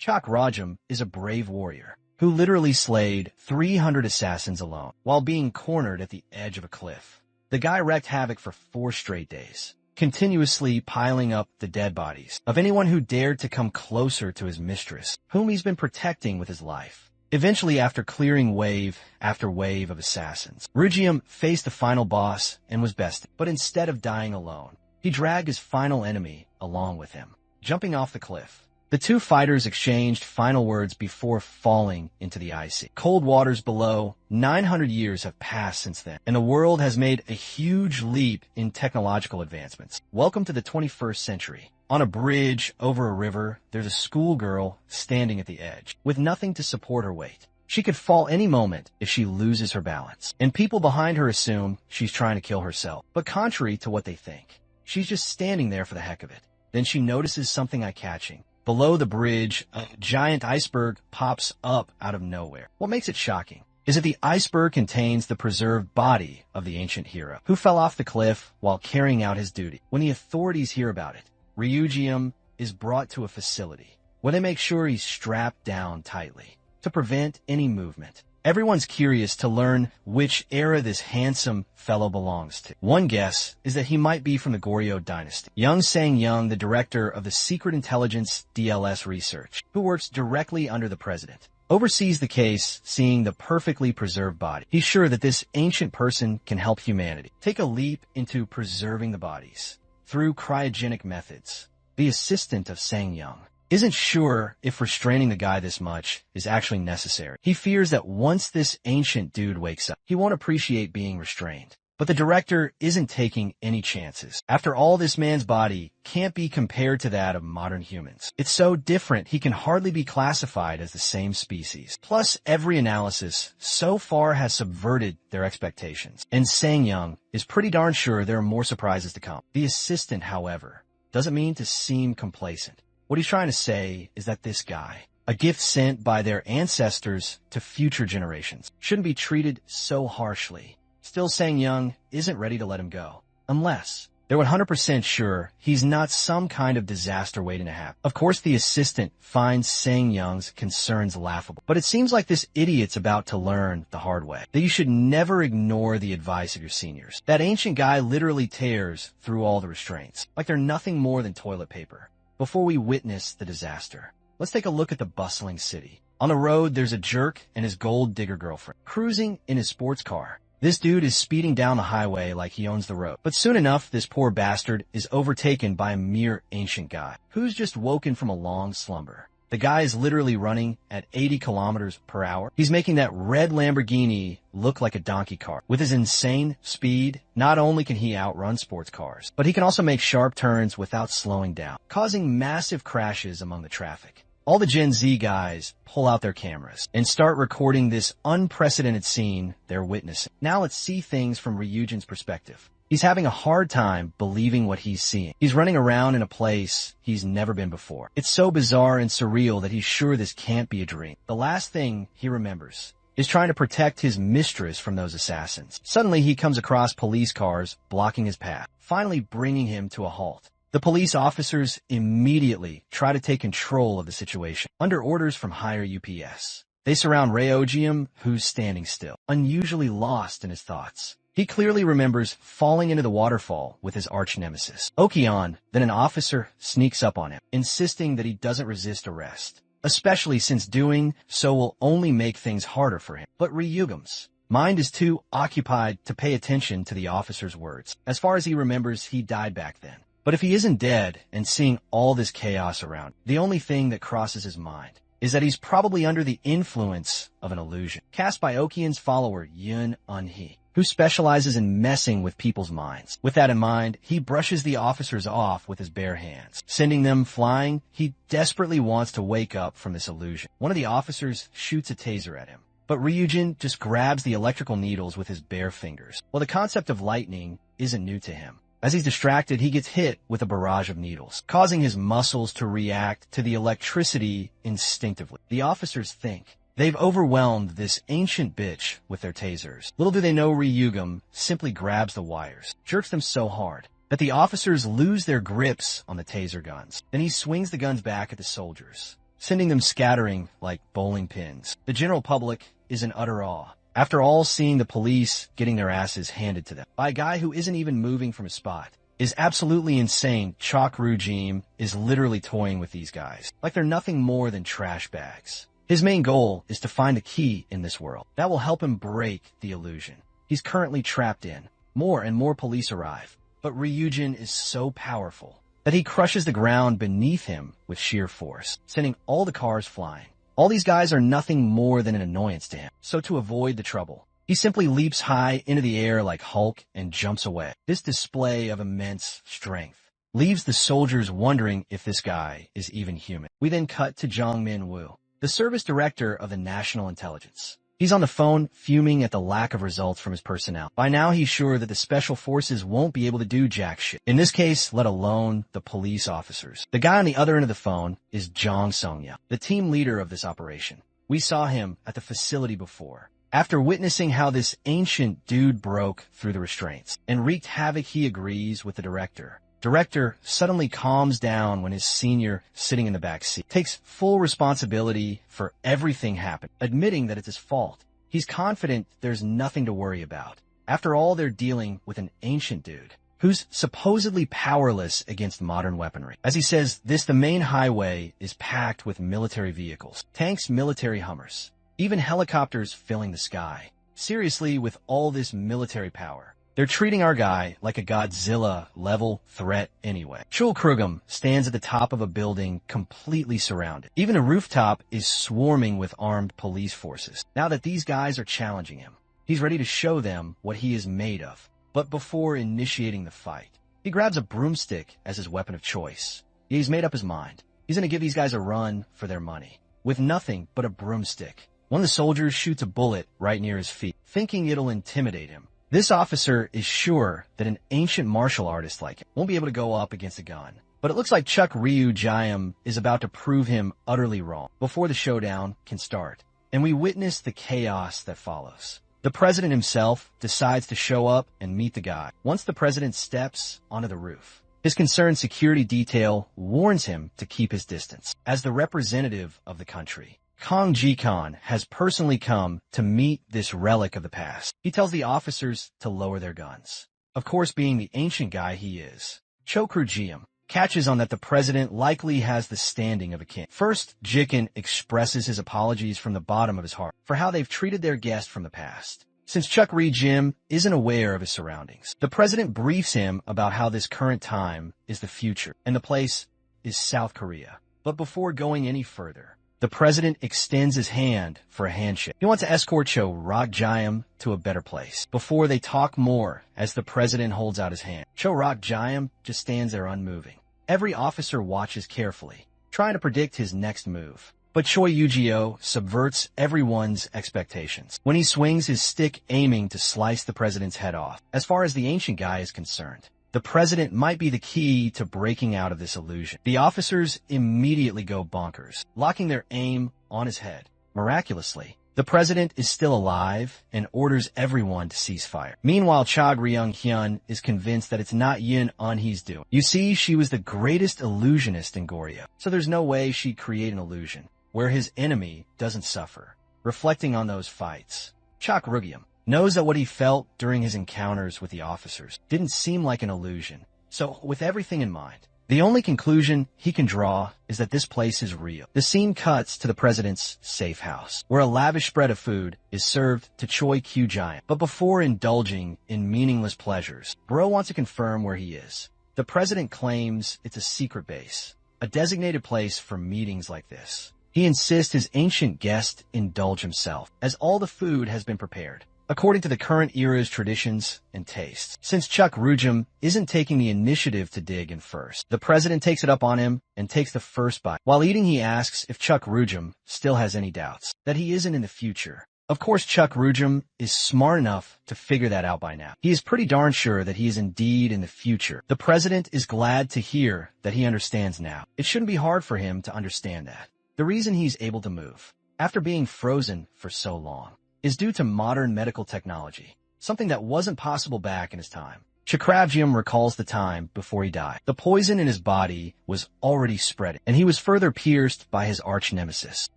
Rajam is a brave warrior who literally slayed 300 assassins alone while being cornered at the edge of a cliff. The guy wreaked havoc for 4 straight days, continuously piling up the dead bodies of anyone who dared to come closer to his mistress, whom he's been protecting with his life. Eventually, after clearing wave after wave of assassins, Rugium faced the final boss and was bested. But instead of dying alone, he dragged his final enemy along with him, jumping off the cliff. The two fighters exchanged final words before falling into the icy cold waters below. 900 years have passed since then, and the world has made a huge leap in technological advancements. Welcome to the 21st century. On a bridge over a river, there's a schoolgirl standing at the edge, with nothing to support her weight. She could fall any moment if she loses her balance, and people behind her assume she's trying to kill herself. But contrary to what they think, she's just standing there for the heck of it. Then she notices something eye-catching. Below the bridge, a giant iceberg pops up out of nowhere. What makes it shocking is that the iceberg contains the preserved body of the ancient hero, who fell off the cliff while carrying out his duty. When the authorities hear about it, Ryugium is brought to a facility where they make sure he's strapped down tightly to prevent any movement. Everyone's curious to learn which era this handsome fellow belongs to. One guess is that he might be from the Goryeo dynasty. Young Sang-young, the director of the Secret Intelligence DLS research, who works directly under the president, oversees the case, seeing the perfectly preserved body. He's sure that this ancient person can help humanity take a leap into preserving the bodies through cryogenic methods. The assistant of Sang-young isn't sure if restraining the guy this much is actually necessary. He fears that once this ancient dude wakes up, he won't appreciate being restrained. But the director isn't taking any chances. After all, this man's body can't be compared to that of modern humans. It's so different, he can hardly be classified as the same species. Plus, every analysis so far has subverted their expectations. And Sang-young is pretty darn sure there are more surprises to come. The assistant, however, doesn't mean to seem complacent. What he's trying to say is that this guy, a gift sent by their ancestors to future generations, shouldn't be treated so harshly. Still, Sang-young isn't ready to let him go, unless they're 100% sure he's not some kind of disaster waiting to happen. Of course, the assistant finds Sang-young's concerns laughable, but it seems like this idiot's about to learn the hard way, that you should never ignore the advice of your seniors. That ancient guy literally tears through all the restraints, like they're nothing more than toilet paper. Before we witness the disaster, let's take a look at the bustling city. On the road, there's a jerk and his gold digger girlfriend, cruising in his sports car. This dude is speeding down the highway like he owns the road. But soon enough, this poor bastard is overtaken by a mere ancient guy, who's just woken from a long slumber. The guy is literally running at 80 kilometers per hour. He's making that red Lamborghini look like a donkey cart. With his insane speed, not only can he outrun sports cars, but he can also make sharp turns without slowing down, causing massive crashes among the traffic. All the Gen Z guys pull out their cameras and start recording this unprecedented scene they're witnessing. Now let's see things from Ryujin's perspective. He's having a hard time believing what he's seeing. He's running around in a place he's never been before. It's so bizarre and surreal that he's sure this can't be a dream. The last thing he remembers is trying to protect his mistress from those assassins. Suddenly, he comes across police cars blocking his path, finally bringing him to a halt. The police officers immediately try to take control of the situation, under orders from higher UPS. They surround Ryogium, who's standing still, unusually lost in his thoughts. He clearly remembers falling into the waterfall with his arch-nemesis, Okion. Then an officer sneaks up on him, insisting that he doesn't resist arrest, especially since doing so will only make things harder for him. But Ryugium's mind is too occupied to pay attention to the officer's words. As far as he remembers, he died back then. But if he isn't dead and seeing all this chaos around, the only thing that crosses his mind is that he's probably under the influence of an illusion, cast by Okion's follower, Yun Un-hee, who specializes in messing with people's minds. With that in mind, he brushes the officers off with his bare hands, sending them flying. He desperately wants to wake up from this illusion. One of the officers shoots a taser at him, but Ryujin just grabs the electrical needles with his bare fingers. Well, the concept of lightning isn't new to him. As he's distracted, he gets hit with a barrage of needles, causing his muscles to react to the electricity instinctively. The officers think they've overwhelmed this ancient bitch with their tasers. Little do they know Ryugium simply grabs the wires, jerks them so hard that the officers lose their grips on the taser guns. Then he swings the guns back at the soldiers, sending them scattering like bowling pins. The general public is in utter awe, after all seeing the police getting their asses handed to them by a guy who isn't even moving from his spot. Is absolutely insane. Chok Rujim is literally toying with these guys like they're nothing more than trash bags. His main goal is to find a key in this world that will help him break the illusion he's currently trapped in. More and more police arrive, but Ryujin is so powerful that he crushes the ground beneath him with sheer force, sending all the cars flying. All these guys are nothing more than an annoyance to him, so to avoid the trouble, he simply leaps high into the air like Hulk and jumps away. This display of immense strength leaves the soldiers wondering if this guy is even human. We then cut to Jong Min-woo, the service director of the National Intelligence. He's on the phone, fuming at the lack of results from his personnel. By now, he's sure that the special forces won't be able to do jack shit. In this case, let alone the police officers. The guy on the other end of the phone is Jong Sung-ya, the team leader of this operation. We saw him at the facility before. After witnessing how this ancient dude broke through the restraints and wreaked havoc, he agrees with the director. Director suddenly calms down when his senior, sitting in the back seat, takes full responsibility for everything happened, admitting that it's his fault. He's confident there's nothing to worry about. After all, they're dealing with an ancient dude who's supposedly powerless against modern weaponry. As he says, the main highway is packed with military vehicles, tanks, military Hummers, even helicopters filling the sky. Seriously, with all this military power, they're treating our guy like a Godzilla-level threat anyway. Chul Krugum stands at the top of a building completely surrounded. Even a rooftop is swarming with armed police forces. Now that these guys are challenging him, he's ready to show them what he is made of. But before initiating the fight, he grabs a broomstick as his weapon of choice. He's made up his mind. He's going to give these guys a run for their money with nothing but a broomstick. One of the soldiers shoots a bullet right near his feet, thinking it'll intimidate him. This officer is sure that an ancient martial artist like him won't be able to go up against a gun. But it looks like Chuk Ryu Jayam is about to prove him utterly wrong before the showdown can start. And we witness the chaos that follows. The president himself decides to show up and meet the guy. Once the president steps onto the roof, his concerned security detail warns him to keep his distance. As the representative of the country, Kong Ji-kan has personally come to meet this relic of the past. He tells the officers to lower their guns. Of course, being the ancient guy he is, Chokru Jiam catches on that the president likely has the standing of a king. First, Jikan expresses his apologies from the bottom of his heart for how they've treated their guest from the past. Since Chuk Ri Jim isn't aware of his surroundings, the president briefs him about how this current time is the future, and the place is South Korea. But before going any further, the president extends his hand for a handshake. He wants to escort Cho Rock Jayam to a better place. Before they talk more, as the president holds out his hand, Cho Rock Jayam just stands there unmoving. Every officer watches carefully, trying to predict his next move. But Choi Yu-gi-oh subverts everyone's expectations when he swings his stick aiming to slice the president's head off. As far as the ancient guy is concerned, the president might be the key to breaking out of this illusion. The officers immediately go bonkers, locking their aim on his head. Miraculously, the president is still alive and orders everyone to cease fire. Meanwhile, Chag Ryung-hyun is convinced that it's not Yin Un he's doing. You see, she was the greatest illusionist in Goryeo, so there's no way she'd create an illusion where his enemy doesn't suffer. Reflecting on those fights, Chak Rugyam knows that what he felt during his encounters with the officers didn't seem like an illusion. So, with everything in mind, the only conclusion he can draw is that this place is real. The scene cuts to the president's safe house, where a lavish spread of food is served to Choi Kyu-giant. But before indulging in meaningless pleasures, Bro wants to confirm where he is. The president claims it's a secret base, a designated place for meetings like this. He insists his ancient guest indulge himself, as all the food has been prepared according to the current era's traditions and tastes. Since Chuk Rujim isn't taking the initiative to dig in first, the president takes it up on him and takes the first bite. While eating, he asks if Chuk Rujim still has any doubts that he isn't in the future. Of course, Chuk Rujim is smart enough to figure that out by now. He is pretty darn sure that he is indeed in the future. The president is glad to hear that he understands now. It shouldn't be hard for him to understand that. The reason he's able to move, after being frozen for so long, is due to modern medical technology, something that wasn't possible back in his time. Chakravyam recalls the time before he died. The poison in his body was already spreading, and he was further pierced by his arch-nemesis.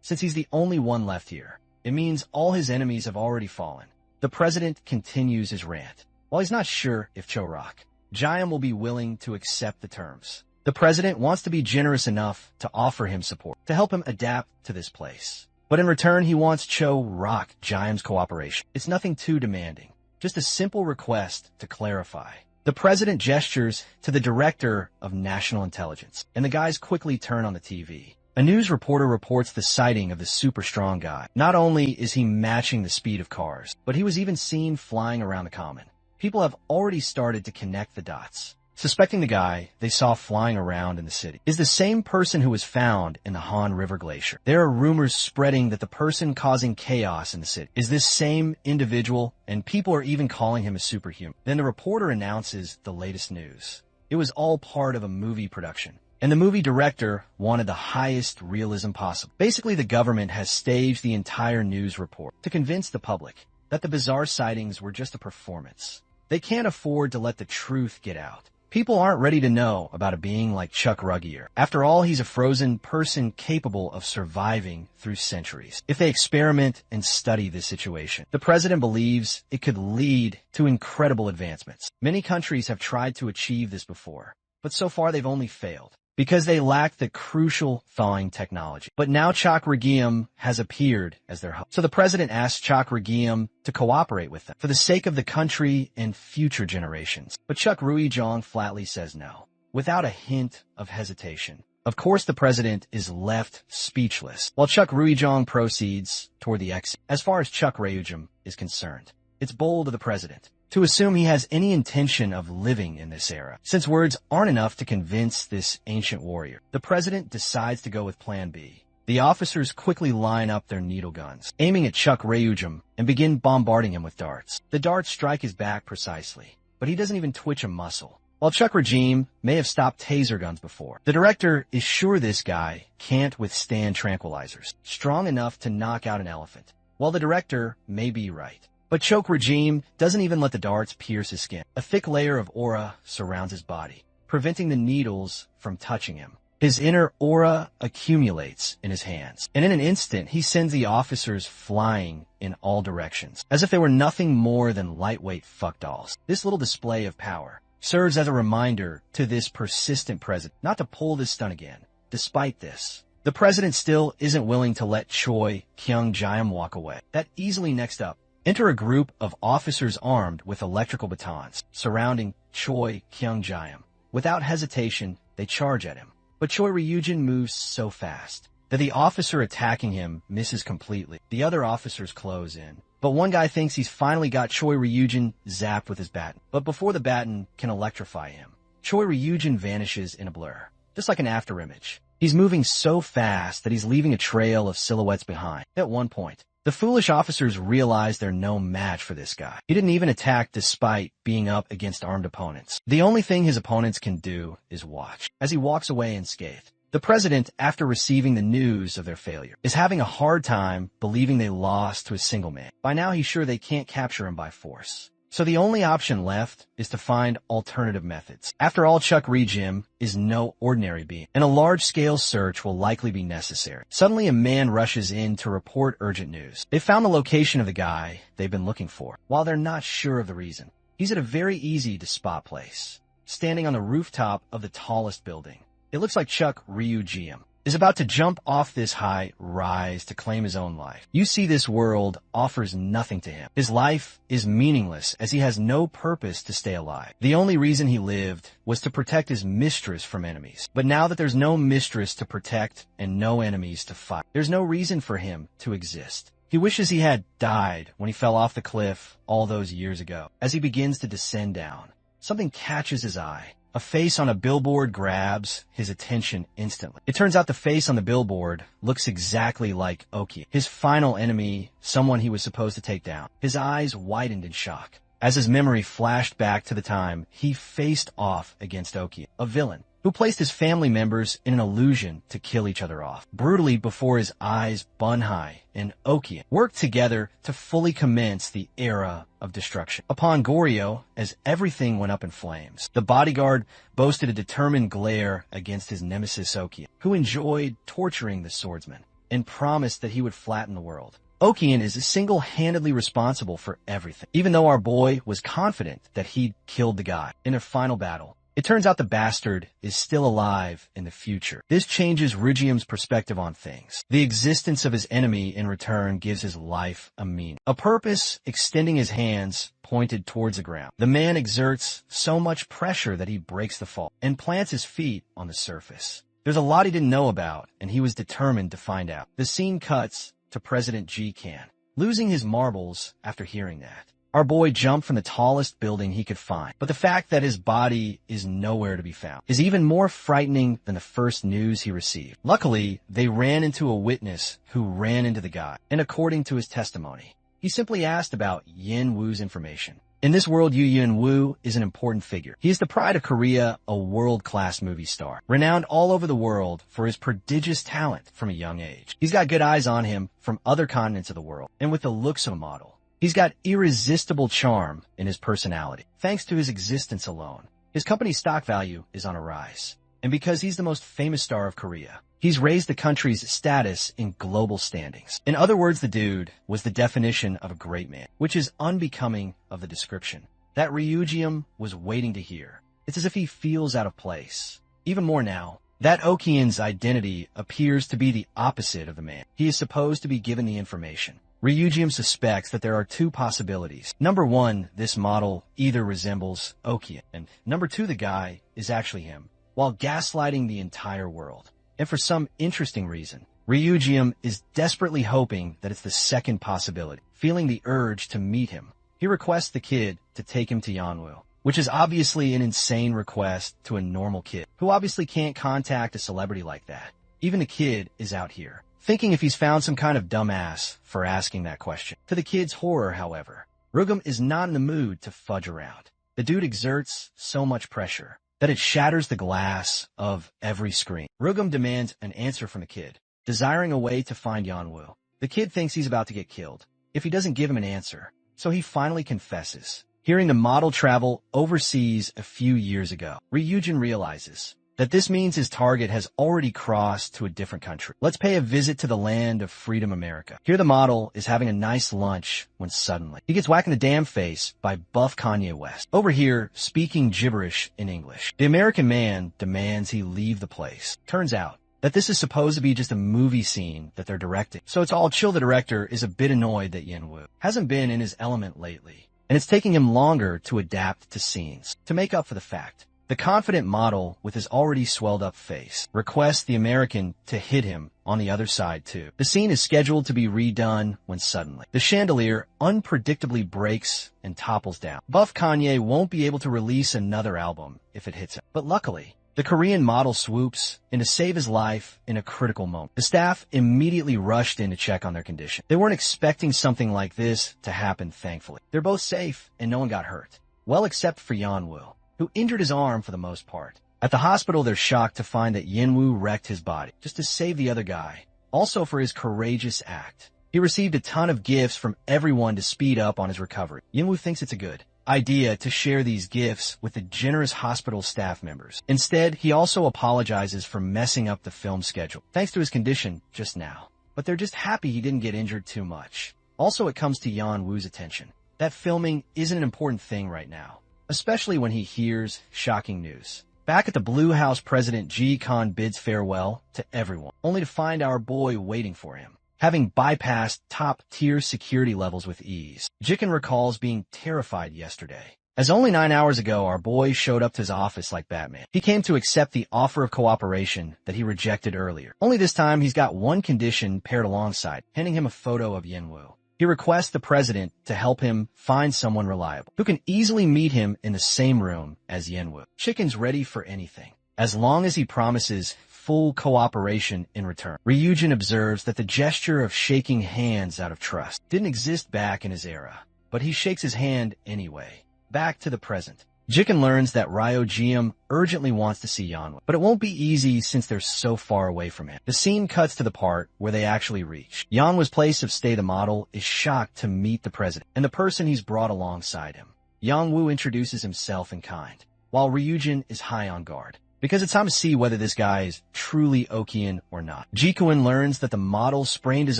Since he's the only one left here, it means all his enemies have already fallen. The president continues his rant. While he's not sure if Chorak Jayam will be willing to accept the terms, the president wants to be generous enough to offer him support, to help him adapt to this place. But in return, he wants Chorak Jayam's cooperation. It's nothing too demanding, just a simple request to clarify. The president gestures to the director of national intelligence, and the guys quickly turn on the TV. A news reporter reports the sighting of the super strong guy. Not only is he matching the speed of cars, but he was even seen flying around the common. People have already started to connect the dots, suspecting the guy they saw flying around in the city is the same person who was found in the Han River Glacier. There are rumors spreading that the person causing chaos in the city is this same individual, and people are even calling him a superhuman. Then the reporter announces the latest news. It was all part of a movie production, and the movie director wanted the highest realism possible. Basically, the government has staged the entire news report to convince the public that the bizarre sightings were just a performance. They can't afford to let the truth get out. People aren't ready to know about a being like Chuck Ruggier. After all, he's a frozen person capable of surviving through centuries. If they experiment and study this situation, the president believes it could lead to incredible advancements. Many countries have tried to achieve this before, but so far they've only failed because they lack the crucial thawing technology. But now Chakravyam has appeared as their host. So the president asks Chakravyam to cooperate with them for the sake of the country and future generations. But Chakravyam flatly says no, without a hint of hesitation. Of course, the president is left speechless, while Chakravyam proceeds toward the exit. As far as Chakravyam is concerned, it's bold of the president to assume he has any intention of living in this era. Since words aren't enough to convince this ancient warrior, the president decides to go with Plan B. The officers quickly line up their needle guns, aiming at Chakravyam, and begin bombarding him with darts. The darts strike his back precisely, but he doesn't even twitch a muscle. While Chakravyam may have stopped taser guns before, the director is sure this guy can't withstand tranquilizers strong enough to knock out an elephant. While the director may be right, but Chakravyam doesn't even let the darts pierce his skin. A thick layer of aura surrounds his body, preventing the needles from touching him. His inner aura accumulates in his hands, and in an instant, he sends the officers flying in all directions, as if they were nothing more than lightweight fuck dolls. This little display of power serves as a reminder to this persistent president not to pull this stunt again. Despite this, the president still isn't willing to let Choi Kyung-jayam walk away. That easily next up, enter a group of officers armed with electrical batons, surrounding Choi Kyung-jayam. Without hesitation, they charge at him. But Choi Ryujin moves so fast that the officer attacking him misses completely. The other officers close in, but one guy thinks he's finally got Choi Ryujin zapped with his baton. But before the baton can electrify him, Choi Ryujin vanishes in a blur, just like an afterimage. He's moving so fast that he's leaving a trail of silhouettes behind. At one point, the foolish officers realize they're no match for this guy. He didn't even attack despite being up against armed opponents. The only thing his opponents can do is watch as he walks away unscathed. The president, after receiving the news of their failure, is having a hard time believing they lost to a single man. By now, he's sure they can't capture him by force. So the only option left is to find alternative methods. After all, Chakravyam is no ordinary being, and a large-scale search will likely be necessary. Suddenly, a man rushes in to report urgent news. They found the location of the guy they've been looking for, while they're not sure of the reason. He's at a very easy-to-spot place, standing on the rooftop of the tallest building. It looks like Chakravyam is about to jump off this high rise to claim his own life. You see, this world offers nothing to him. His life is meaningless as he has no purpose to stay alive. The only reason he lived was to protect his mistress from enemies. But now that there's no mistress to protect and no enemies to fight, there's no reason for him to exist. He wishes he had died when he fell off the cliff all those years ago. As he begins to descend down, something catches his eye. A face on a billboard grabs his attention instantly. It turns out the face on the billboard looks exactly like Oki, his final enemy, someone he was supposed to take down. His eyes widened in shock as his memory flashed back to the time he faced off against Oki, a villain who placed his family members in an illusion to kill each other off, brutally before his eyes. Manhwa and Awakens worked together to fully commence the era of destruction. Upon Goryo, as everything went up in flames, the bodyguard boasted a determined glare against his nemesis Awakens, who enjoyed torturing the swordsman, and promised that he would flatten the world. Awakens is single-handedly responsible for everything, even though our boy was confident that he'd killed the guy. In their final battle, it turns out the bastard is still alive in the future. This changes Ryujin's perspective on things. The existence of his enemy in return gives his life a meaning, a purpose. Extending his hands pointed towards the ground, the man exerts so much pressure that he breaks the fall and plants his feet on the surface. There's a lot he didn't know about, and he was determined to find out. The scene cuts to President Jikan, losing his marbles after hearing that. Our boy jumped from the tallest building he could find, but the fact that his body is nowhere to be found is even more frightening than the first news he received. Luckily, they ran into a witness who ran into the guy, and according to his testimony, he simply asked about Yen Wu's information. In this world, Yen Wu is an important figure. He is the pride of Korea, a world-class movie star, renowned all over the world for his prodigious talent from a young age. He's got good eyes on him from other continents of the world, and with the looks of a model. He's got irresistible charm in his personality. Thanks to his existence alone, his company's stock value is on a rise. And because he's the most famous star of Korea, he's raised the country's status in global standings. In other words, the dude was the definition of a great man, which is unbecoming of the description that Ryujin was waiting to hear. It's as if he feels out of place. Even more now, that Awakens' identity appears to be the opposite of the man he is supposed to be given the information. Ryujin suspects that there are two possibilities. Number one, this model either resembles Awakens, and number two, the guy is actually him, while gaslighting the entire world. And for some interesting reason, Ryujin is desperately hoping that it's the second possibility. Feeling the urge to meet him, he requests the kid to take him to Yanwu, which is obviously an insane request to a normal kid, who obviously can't contact a celebrity like that. Even the kid is out here, thinking if he's found some kind of dumbass for asking that question. To the kid's horror, however, Ryujin is not in the mood to fudge around. The dude exerts so much pressure that it shatters the glass of every screen. Ryujin demands an answer from the kid, desiring a way to find Yanwu. The kid thinks he's about to get killed if he doesn't give him an answer, so he finally confesses. Hearing the model travel overseas a few years ago, Ryujin realizes that this means his target has already crossed to a different country. Let's pay a visit to the land of freedom, America. Here the model is having a nice lunch when suddenly he gets whacked in the damn face by buff Kanye West, over here speaking gibberish in English. The American man demands he leave the place. Turns out that this is supposed to be just a movie scene that they're directing, so it's all chill. The director is a bit annoyed that Yen Wu hasn't been in his element lately, and it's taking him longer to adapt to scenes. To make up for the fact, the confident model with his already swelled up face requests the American to hit him on the other side too. The scene is scheduled to be redone when suddenly the chandelier unpredictably breaks and topples down. Buff Kanye won't be able to release another album if it hits him. But luckily, the Korean model swoops in to save his life in a critical moment. The staff immediately rushed in to check on their condition. They weren't expecting something like this to happen, thankfully. They're both safe and no one got hurt. Well, except for Yanwu, who injured his arm for the most part. At the hospital, they're shocked to find that Yen Wu wrecked his body just to save the other guy, also for his courageous act. He received a ton of gifts from everyone to speed up on his recovery. Yen Wu thinks it's a good idea to share these gifts with the generous hospital staff members. Instead, he also apologizes for messing up the film schedule, thanks to his condition just now. But they're just happy he didn't get injured too much. Also, it comes to Yen Wu's attention that filming isn't an important thing right now, especially when he hears shocking news. Back at the Blue House, President Jikan bids farewell to everyone, only to find our boy waiting for him, having bypassed top-tier security levels with ease. Jikan recalls being terrified yesterday, as only 9 hours ago our boy showed up to his office like Batman. He came to accept the offer of cooperation that he rejected earlier. Only this time he's got one condition paired alongside, handing him a photo of Yen Wu. He requests the president to help him find someone reliable, who can easily meet him in the same room as Yen Wu. Chicken's ready for anything, as long as he promises full cooperation in return. Ryujin observes that the gesture of shaking hands out of trust didn't exist back in his era, but he shakes his hand anyway. Back to the present. Jiken learns that Ryojium urgently wants to see Yanwu, but it won't be easy since they're so far away from him. The scene cuts to the part where they actually reach. Yanwu's place of stay, the model, is shocked to meet the president and the person he's brought alongside him. Yanwu introduces himself in kind, while Ryujin is high on guard, because it's time to see whether this guy is truly Okian or not. Jikuin learns that the model sprained his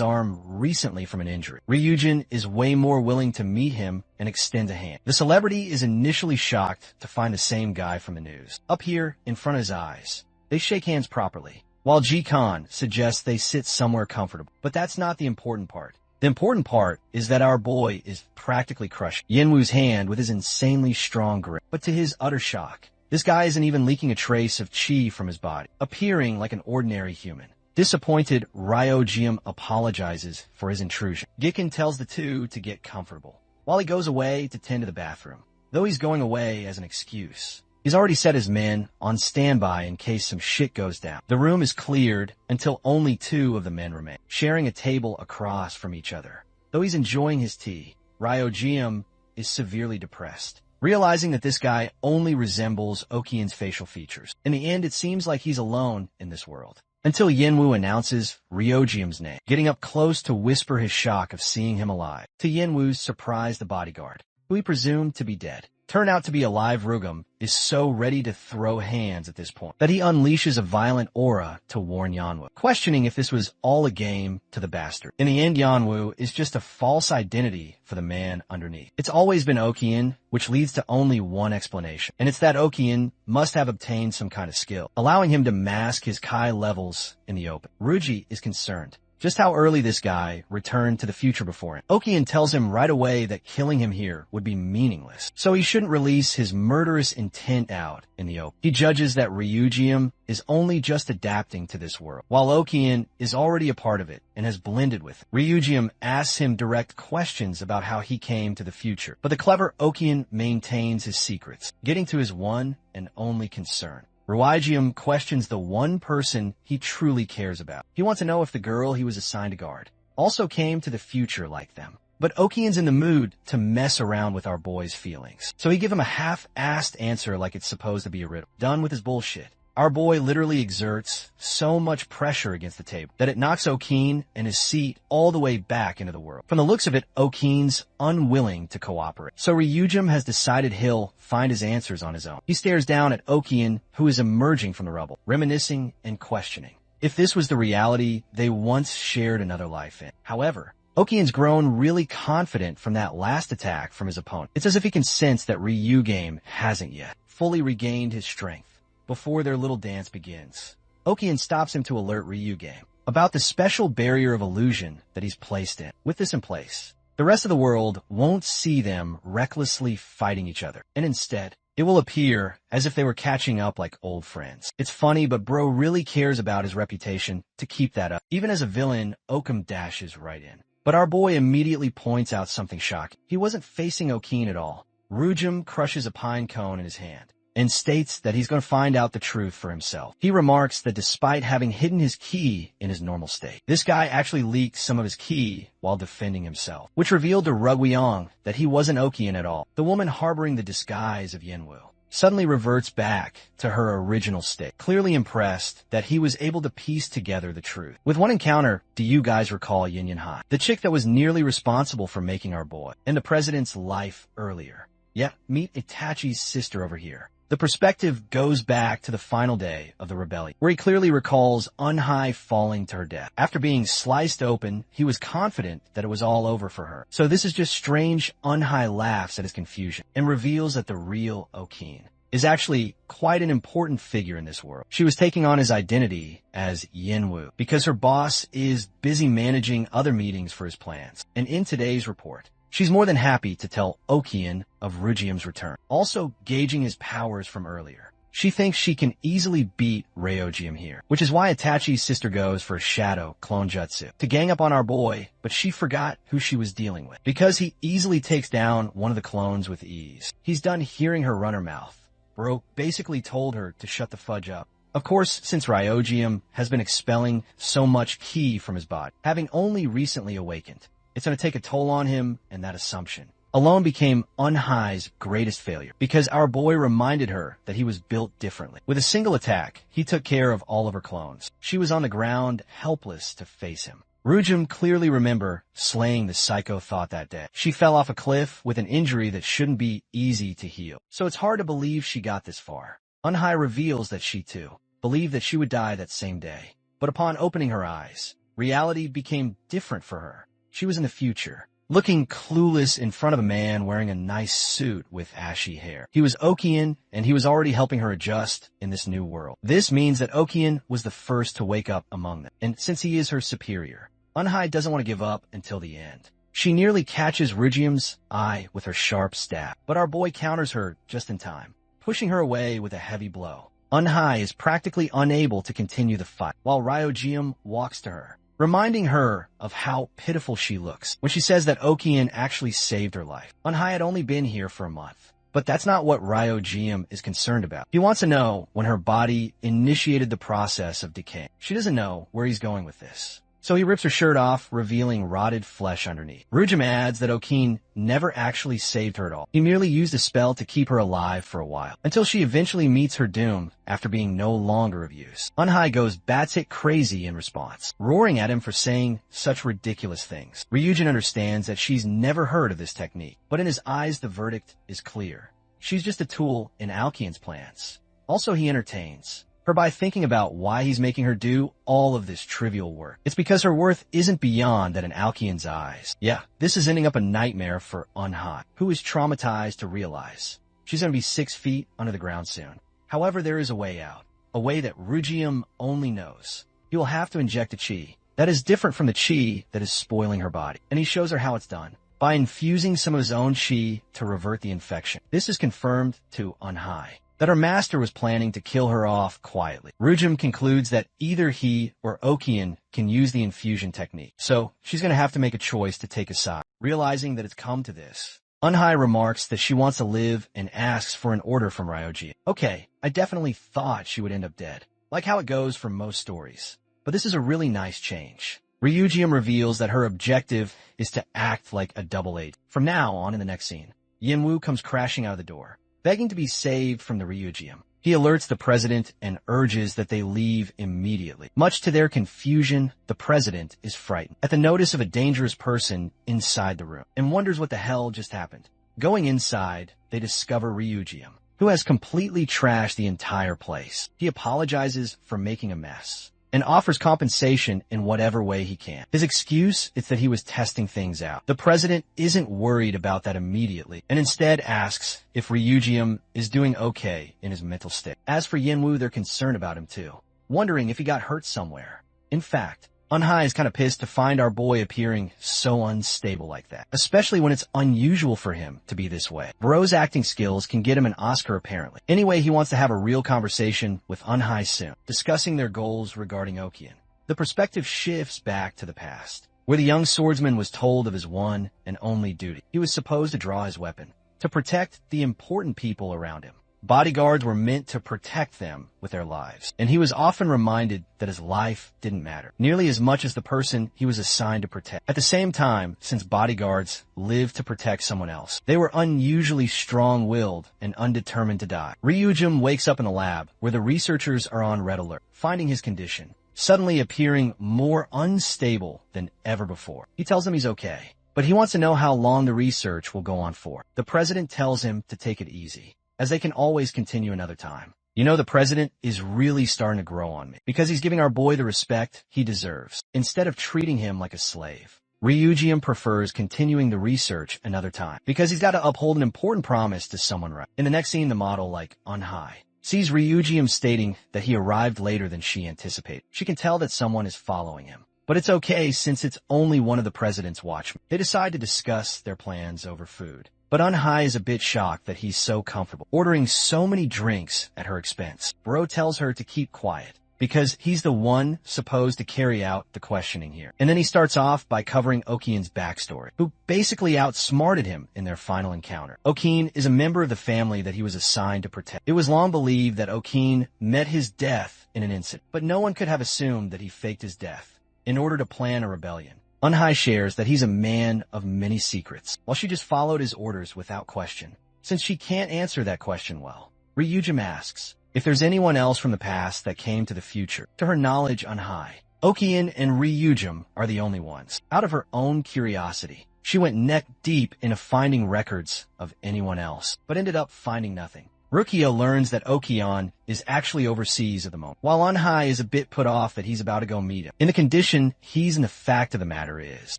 arm recently from an injury. Ryujin is way more willing to meet him and extend a hand. The celebrity is initially shocked to find the same guy from the news. Up here, in front of his eyes, they shake hands properly, while Jikan suggests they sit somewhere comfortable. But that's not the important part. The important part is that our boy is practically crushing Yenwu's hand with his insanely strong grip. But to his utter shock, this guy isn't even leaking a trace of chi from his body, appearing like an ordinary human. Disappointed, Ryojium apologizes for his intrusion. Giken tells the two to get comfortable, while he goes away to tend to the bathroom. Though he's going away as an excuse, he's already set his men on standby in case some shit goes down. The room is cleared until only 2 of the men remain, sharing a table across from each other. Though he's enjoying his tea, Ryojium is severely depressed, realizing that this guy only resembles Okian's facial features. In the end, it seems like he's alone in this world, until Yenwu announces Ryojium's name, getting up close to whisper his shock of seeing him alive. To Yenwu's surprise, the bodyguard, who he presumed to be dead, turned out to be alive. Rugum is so ready to throw hands at this point that he unleashes a violent aura to warn Yanwu, questioning if this was all a game to the bastard. In the end, Yanwu is just a false identity for the man underneath. It's always been Okian, which leads to only one explanation, and it's that Okian must have obtained some kind of skill, allowing him to mask his Kai levels in the open. Ruji is concerned just how early this guy returned to the future before him. Okian tells him right away that killing him here would be meaningless, so he shouldn't release his murderous intent out in the open. He judges that Ryujium is only just adapting to this world, while Okian is already a part of it and has blended with it. Ryujium asks him direct questions about how he came to the future, but the clever Okian maintains his secrets, getting to his one and only concern. Ryujium questions the one person he truly cares about. He wants to know if the girl he was assigned to guard also came to the future like them. But Okian's in the mood to mess around with our boy's feelings, so he gives him a half-assed answer like it's supposed to be a riddle. Done with his bullshit, our boy literally exerts so much pressure against the table that it knocks Okian and his seat all the way back into the world. From the looks of it, Okian's unwilling to cooperate, so Ryujim has decided he'll find his answers on his own. He stares down at Okian, who is emerging from the rubble, reminiscing and questioning if this was the reality they once shared another life in. However, Okian's grown really confident from that last attack from his opponent. It's as if he can sense that Ryugame hasn't yet fully regained his strength. Before their little dance begins, Okian stops him to alert Ryugame about the special barrier of illusion that he's placed in. With this in place, the rest of the world won't see them recklessly fighting each other, and instead, it will appear as if they were catching up like old friends. It's funny, but bro really cares about his reputation to keep that up. Even as a villain, Okum dashes right in. But our boy immediately points out something shocking. He wasn't facing Okian at all. Ryujim crushes a pine cone in his hand and states that he's going to find out the truth for himself. He remarks that despite having hidden his ki in his normal state, this guy actually leaked some of his ki while defending himself, which revealed to Rugweong that he wasn't Okian at all. The woman harboring the disguise of Yenwu suddenly reverts back to her original state, clearly impressed that he was able to piece together the truth. With one encounter, do you guys recall Yin Yin Hai, the chick that was nearly responsible for making our boy and the president's life earlier? Yeah, meet Itachi's sister over here. The perspective goes back to the final day of the rebellion, where he clearly recalls Unhai falling to her death. After being sliced open, he was confident that it was all over for her. So this is just strange. Unhai laughs at his confusion and reveals that the real Okian is actually quite an important figure in this world. She was taking on his identity as Yenwu because her boss is busy managing other meetings for his plans. And in today's report, she's more than happy to tell Okian of Ryujium's return, also gauging his powers from earlier. She thinks she can easily beat Ryojium here, which is why Itachi's sister goes for a shadow clone jutsu to gang up on our boy, but she forgot who she was dealing with because he easily takes down one of the clones with ease. He's done hearing her run her mouth. Bro basically told her to shut the fudge up. Of course, since Ryojium has been expelling so much ki from his body, having only recently awakened, it's going to take a toll on him and that assumption. alone became Unhai's greatest failure, because our boy reminded her that he was built differently. With a single attack, he took care of all of her clones. She was on the ground, helpless to face him. Rujum clearly remember slaying the psycho thought that day. She fell off a cliff with an injury that shouldn't be easy to heal, so it's hard to believe she got this far. Unhai reveals that she, too, believed that she would die that same day. But upon opening her eyes, reality became different for her. She was in the future, looking clueless in front of a man wearing a nice suit with ashy hair. He was Okian, and he was already helping her adjust in this new world. This means that Okian was the first to wake up among them, and since he is her superior, Unhai doesn't want to give up until the end. She nearly catches Rygium's eye with her sharp stab, but our boy counters her just in time, pushing her away with a heavy blow. Unhai is practically unable to continue the fight, while Ryujium walks to her, reminding her of how pitiful she looks when she says that Okian actually saved her life. Unhai had only been here for a month, but that's not what Ryujium is concerned about. He wants to know when her body initiated the process of decay. She doesn't know where he's going with this, so he rips her shirt off, revealing rotted flesh underneath. Ryujum adds that Okian never actually saved her at all. He merely used a spell to keep her alive for a while, until she eventually meets her doom after being no longer of use. Unhai goes batshit crazy in response, roaring at him for saying such ridiculous things. Ryujin understands that she's never heard of this technique, but in his eyes the verdict is clear. She's just a tool in Alkian's plans. Also, he entertains her by thinking about why he's making her do all of this trivial work. It's because her worth isn't beyond that in Alkian's eyes. Yeah, this is ending up a nightmare for Unhai, who is traumatized to realize she's going to be 6 feet under the ground soon. However, there is a way out, a way that Ryujium only knows. He will have to inject a chi that is different from the chi that is spoiling her body, and he shows her how it's done by infusing some of his own chi to revert the infection. This is confirmed to Unhai that her master was planning to kill her off quietly. Ryujum concludes that either he or Okian can use the infusion technique, so she's going to have to make a choice to take a side. Realizing that it's come to this, Unhai remarks that she wants to live and asks for an order from Ryuji. Okay, I definitely thought she would end up dead, like how it goes for most stories, but this is a really nice change. Ryujium reveals that her objective is to act like a double agent. From now on in the next scene, Yenwu comes crashing out of the door, begging to be saved from the Ryujium. He alerts the president and urges that they leave immediately. Much to their confusion, the president is frightened at the notice of a dangerous person inside the room and wonders what the hell just happened. Going inside, they discover Ryujium, who has completely trashed the entire place. He apologizes for making a mess and offers compensation in whatever way he can. His excuse is that he was testing things out. The president isn't worried about that immediately, and instead asks if Ryujium is doing okay in his mental state. As for Yenwu, they're concerned about him too, wondering if he got hurt somewhere. In fact, Unhai is kind of pissed to find our boy appearing so unstable like that, especially when it's unusual for him to be this way. Bro's acting skills can get him an Oscar apparently. Anyway, he wants to have a real conversation with Unhai soon, discussing their goals regarding Okian. The perspective shifts back to the past, where the young swordsman was told of his one and only duty. He was supposed to draw his weapon, to protect the important people around him. Bodyguards were meant to protect them with their lives, and he was often reminded that his life didn't matter nearly as much as the person he was assigned to protect. At the same time, since bodyguards lived to protect someone else, they were unusually strong-willed and undetermined to die. Ryujum wakes up in the lab, where the researchers are on red alert, finding his condition suddenly appearing more unstable than ever before. He tells them he's okay, but he wants to know how long the research will go on for. The president tells him to take it easy, as they can always continue another time. You know, the president is really starting to grow on me, because he's giving our boy the respect he deserves, instead of treating him like a slave. Ryujium prefers continuing the research another time, because he's got to uphold an important promise to someone right. In the next scene, the model, like Unhai, sees Ryujium stating that he arrived later than she anticipated. She can tell that someone is following him, but it's okay since it's only one of the president's watchmen. They decide to discuss their plans over food. But Unhai is a bit shocked that he's so comfortable, ordering so many drinks at her expense. Bro tells her to keep quiet, because he's the one supposed to carry out the questioning here. And then he starts off by covering Okian's backstory, who basically outsmarted him in their final encounter. Okian is a member of the family that he was assigned to protect. It was long believed that Okian met his death in an incident, but no one could have assumed that he faked his death in order to plan a rebellion. Unhai shares that he's a man of many secrets, while she just followed his orders without question. Since she can't answer that question well, Ryujin asks if there's anyone else from the past that came to the future. To her knowledge, Unhai, Okian and Ryujin are the only ones. Out of her own curiosity, she went neck deep into finding records of anyone else, but ended up finding nothing. Rukia learns that Okian is actually overseas at the moment, while Unhai is a bit put off that he's about to go meet him. In the condition he's in, the fact of the matter is,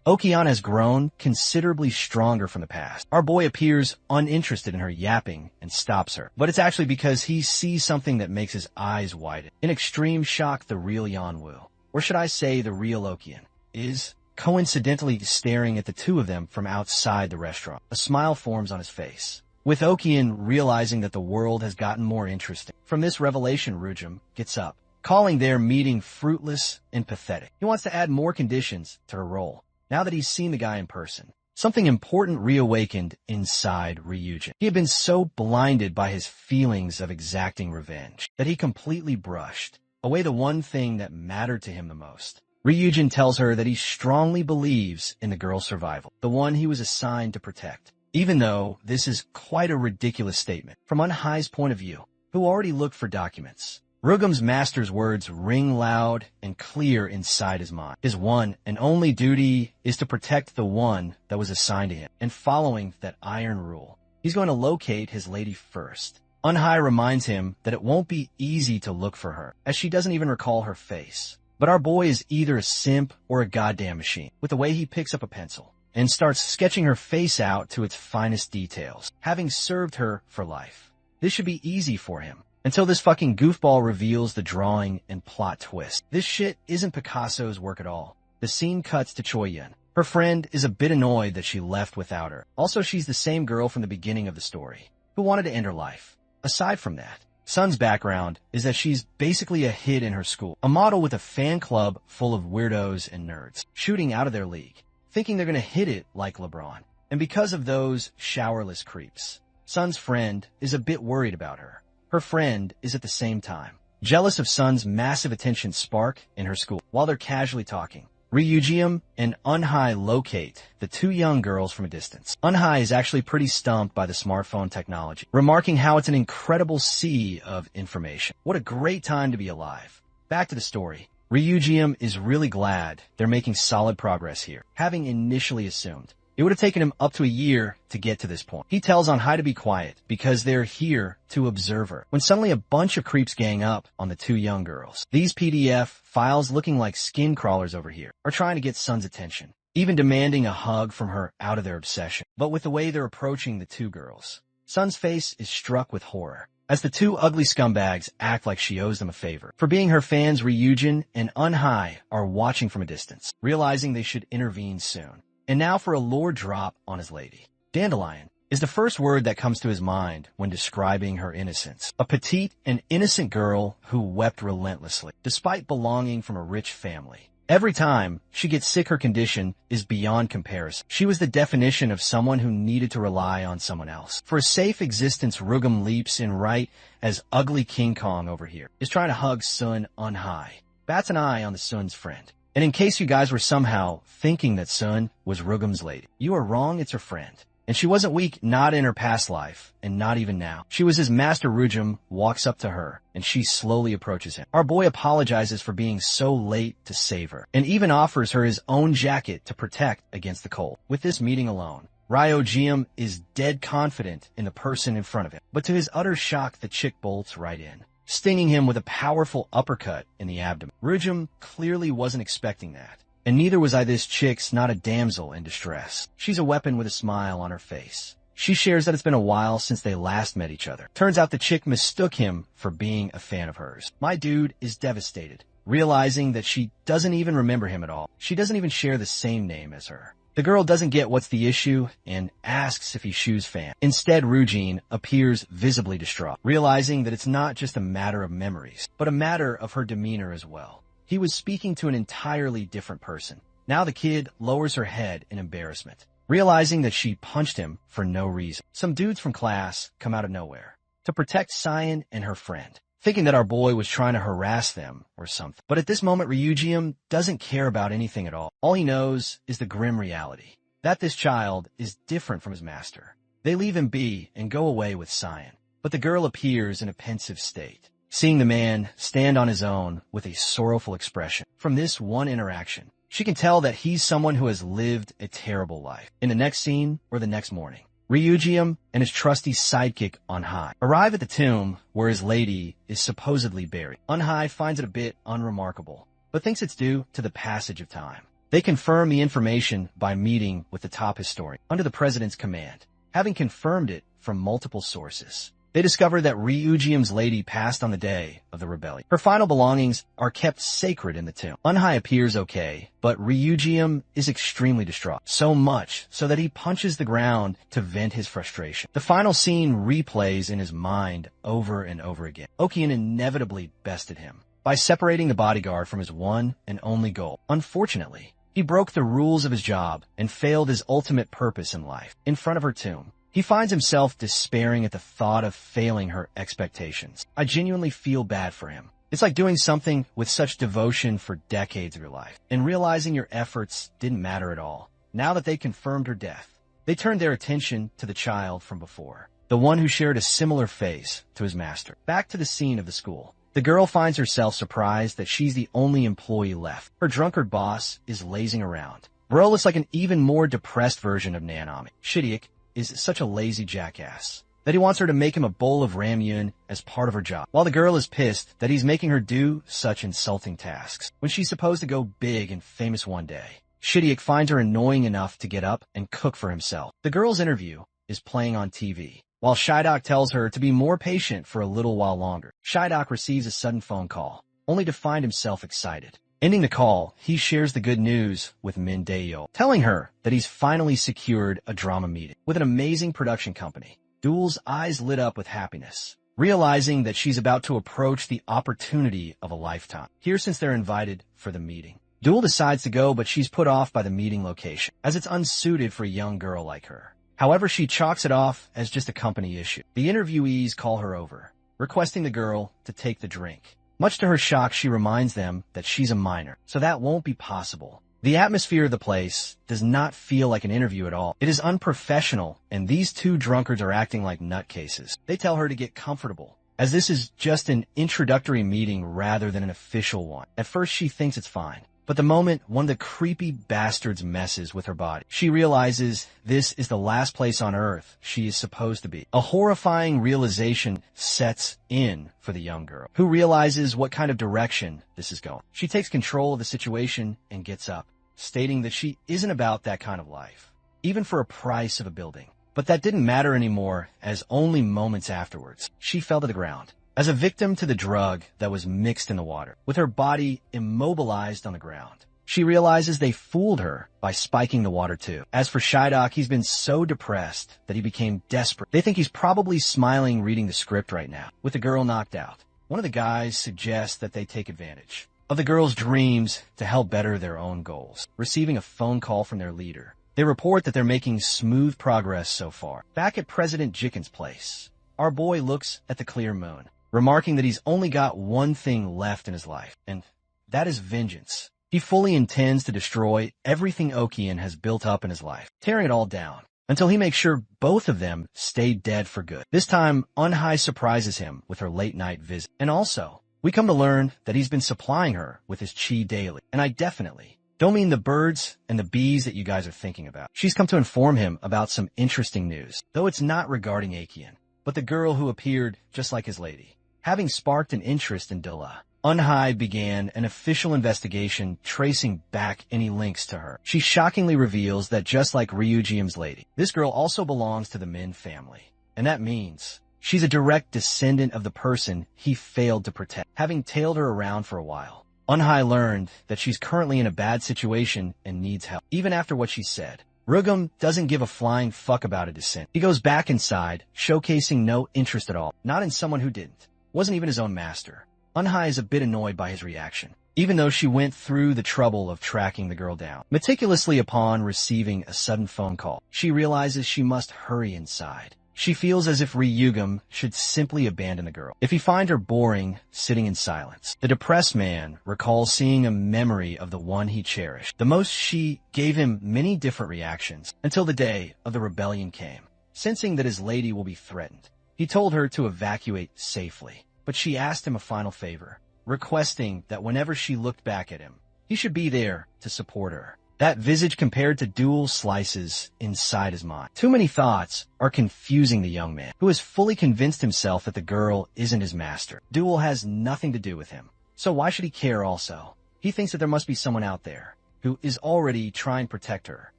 Okian has grown considerably stronger from the past. Our boy appears uninterested in her yapping and stops her, but it's actually because he sees something that makes his eyes widen. In extreme shock, the real Yanwu, or should I say the real Okian, is coincidentally staring at the two of them from outside the restaurant. A smile forms on his face, with Okian realizing that the world has gotten more interesting. From this revelation, Ryujin gets up, calling their meeting fruitless and pathetic. He wants to add more conditions to her role, now that he's seen the guy in person. Something important reawakened inside Ryujin. He had been so blinded by his feelings of exacting revenge that he completely brushed away the one thing that mattered to him the most. Ryujin tells her that he strongly believes in the girl's survival, the one he was assigned to protect. Even though this is quite a ridiculous statement from Unhai's point of view, who already looked for documents. Ryujin's master's words ring loud and clear inside his mind. His one and only duty is to protect the one that was assigned to him, and following that iron rule, he's going to locate his lady first. Unhai reminds him that it won't be easy to look for her, as she doesn't even recall her face. But our boy is either a simp or a goddamn machine, with the way he picks up a pencil and starts sketching her face out to its finest details, having served her for life. This should be easy for him, until this fucking goofball reveals the drawing and plot twist. This shit isn't Picasso's work at all. The scene cuts to Choyun. Her friend is a bit annoyed that she left without her. Also, she's the same girl from the beginning of the story, who wanted to end her life. Aside from that, Sun's background is that she's basically a hit in her school, a model with a fan club full of weirdos and nerds, shooting out of their league, thinking they're going to hit it like LeBron. And because of those showerless creeps, Sun's friend is a bit worried about her. Her friend is at the same time jealous of Sun's massive attention spark in her school. While they're casually talking, Ryujin and Unhai locate the two young girls from a distance. Unhai is actually pretty stumped by the smartphone technology, remarking how it's an incredible sea of information. What a great time to be alive. Back to the story. Ryujin is really glad they're making solid progress here, having initially assumed it would have taken him up to a year to get to this point. He tells Unhai to be quiet because they're here to observe her, when suddenly a bunch of creeps gang up on the two young girls. These PDF files, looking like skin crawlers over here, are trying to get Sun's attention, even demanding a hug from her out of their obsession. But with the way they're approaching the two girls, Sun's face is struck with horror, as the two ugly scumbags act like she owes them a favor. For being her fans, Ryujin and Unhai are watching from a distance, realizing they should intervene soon. And now for a lore drop on his lady. Dandelion is the first word that comes to his mind when describing her innocence. A petite and innocent girl who wept relentlessly, despite belonging from a rich family. Every time she gets sick, her condition is beyond comparison. She was the definition of someone who needed to rely on someone else. For a safe existence, Ryujin leaps in right as ugly King Kong over here is trying to hug Sun Unhai. Bats an eye on the Sun's friend. And in case you guys were somehow thinking that Sun was Ryujin's lady, you are wrong, it's her friend. And she wasn't weak, not in her past life, and not even now. She was his master. Ryujin walks up to her, and she slowly approaches him. Our boy apologizes for being so late to save her, and even offers her his own jacket to protect against the cold. With this meeting alone, Ryujin is dead confident in the person in front of him. But to his utter shock, the chick bolts right in, stinging him with a powerful uppercut in the abdomen. Ryujin clearly wasn't expecting that, and neither was I. This chick's not a damsel in distress. She's a weapon with a smile on her face. She shares that it's been a while since they last met each other. Turns out the chick mistook him for being a fan of hers. My dude is devastated, realizing that she doesn't even remember him at all. She doesn't even share the same name as her. The girl doesn't get what's the issue and asks if he's Shu's fan. Instead, Ryujin appears visibly distraught, realizing that it's not just a matter of memories, but a matter of her demeanor as well. He was speaking to an entirely different person. Now the kid lowers her head in embarrassment, realizing that she punched him for no reason. Some dudes from class come out of nowhere to protect Cyan and her friend, thinking that our boy was trying to harass them or something. But at this moment, Ryujium doesn't care about anything at all. All he knows is the grim reality, that this child is different from his master. They leave him be and go away with Cyan. But the girl appears in a pensive state, seeing the man stand on his own with a sorrowful expression. From this one interaction, she can tell that he's someone who has lived a terrible life. In the next scene or the next morning, Ryujium and his trusty sidekick Unhai arrive at the tomb where his lady is supposedly buried. Unhai finds it a bit unremarkable, but thinks it's due to the passage of time. They confirm the information by meeting with the top historian under the president's command. Having confirmed it from multiple sources, they discover that Ryujium's lady passed on the day of the rebellion. Her final belongings are kept sacred in the tomb. Unhai appears okay, but Ryujium is extremely distraught, so much so that he punches the ground to vent his frustration. The final scene replays in his mind over and over again. Okian inevitably bested him by separating the bodyguard from his one and only goal. Unfortunately, he broke the rules of his job and failed his ultimate purpose in life. In front of her tomb, he finds himself despairing at the thought of failing her expectations. I genuinely feel bad for him. It's like doing something with such devotion for decades of your life and realizing your efforts didn't matter at all. Now that they confirmed her death, they turned their attention to the child from before, the one who shared a similar face to his master. Back to the scene of the school. The girl finds herself surprised that she's the only employee left. Her drunkard boss is lazing around. Bro looks like an even more depressed version of Nanami. Shidiak is such a lazy jackass that he wants her to make him a bowl of ramyun as part of her job, while the girl is pissed that he's making her do such insulting tasks when she's supposed to go big and famous one day. Shidiak finds her annoying enough to get up and cook for himself. The girl's interview is playing on TV, while Shidak tells her to be more patient for a little while longer. Shidak receives a sudden phone call, only to find himself excited. Ending the call, he shares the good news with Min Daeyeol, telling her that he's finally secured a drama meeting with an amazing production company. Duel's eyes lit up with happiness, realizing that she's about to approach the opportunity of a lifetime. Here, since they're invited for the meeting, Duel decides to go, but she's put off by the meeting location, as it's unsuited for a young girl like her. However, she chalks it off as just a company issue. The interviewees call her over, requesting the girl to take the drink. Much to her shock, she reminds them that she's a minor, so that won't be possible. The atmosphere of the place does not feel like an interview at all. It is unprofessional, and these two drunkards are acting like nutcases. They tell her to get comfortable, as this is just an introductory meeting rather than an official one. At first, she thinks it's fine. But the moment one of the creepy bastards messes with her body, she realizes this is the last place on Earth she is supposed to be. A horrifying realization sets in for the young girl, who realizes what kind of direction this is going. She takes control of the situation and gets up, stating that she isn't about that kind of life, even for a price of a building. But that didn't matter anymore, as only moments afterwards, she fell to the ground as a victim to the drug that was mixed in the water, with her body immobilized on the ground. She realizes they fooled her by spiking the water too. As for Shidak, he's been so depressed that he became desperate. They think he's probably smiling reading the script right now. With the girl knocked out, one of the guys suggests that they take advantage of the girl's dreams to help better their own goals. Receiving a phone call from their leader, they report that they're making smooth progress so far. Back at President Jiken's place, our boy looks at the clear moon, remarking that he's only got one thing left in his life, and that is vengeance. He fully intends to destroy everything Okian has built up in his life, tearing it all down, until he makes sure both of them stay dead for good. This time, Unhai surprises him with her late-night visit. And also, we come to learn that he's been supplying her with his chi daily. And I definitely don't mean the birds and the bees that you guys are thinking about. She's come to inform him about some interesting news, though it's not regarding Okian, but the girl who appeared just like his lady. Having sparked an interest in Dilla, Unhai began an official investigation tracing back any links to her. She shockingly reveals that just like Ryujium's lady, this girl also belongs to the Min family. And that means she's a direct descendant of the person he failed to protect. Having tailed her around for a while, Unhai learned that she's currently in a bad situation and needs help. Even after what she said, Rugum doesn't give a flying fuck about a descent. He goes back inside, showcasing no interest at all, not in someone who didn't. Wasn't even his own master. Unhai is a bit annoyed by his reaction, even though she went through the trouble of tracking the girl down. Meticulously upon receiving a sudden phone call, she realizes she must hurry inside. She feels as if Ryugam should simply abandon the girl if he finds her boring, sitting in silence. The depressed man recalls seeing a memory of the one he cherished. The most she gave him many different reactions until the day of the rebellion came. Sensing that his lady will be threatened, he told her to evacuate safely, but she asked him a final favor, requesting that whenever she looked back at him, he should be there to support her. That visage compared to dual slices inside his mind. Too many thoughts are confusing the young man, who has fully convinced himself that the girl isn't his master. Dual has nothing to do with him, so why should he care also? He thinks that there must be someone out there who is already trying to protect her.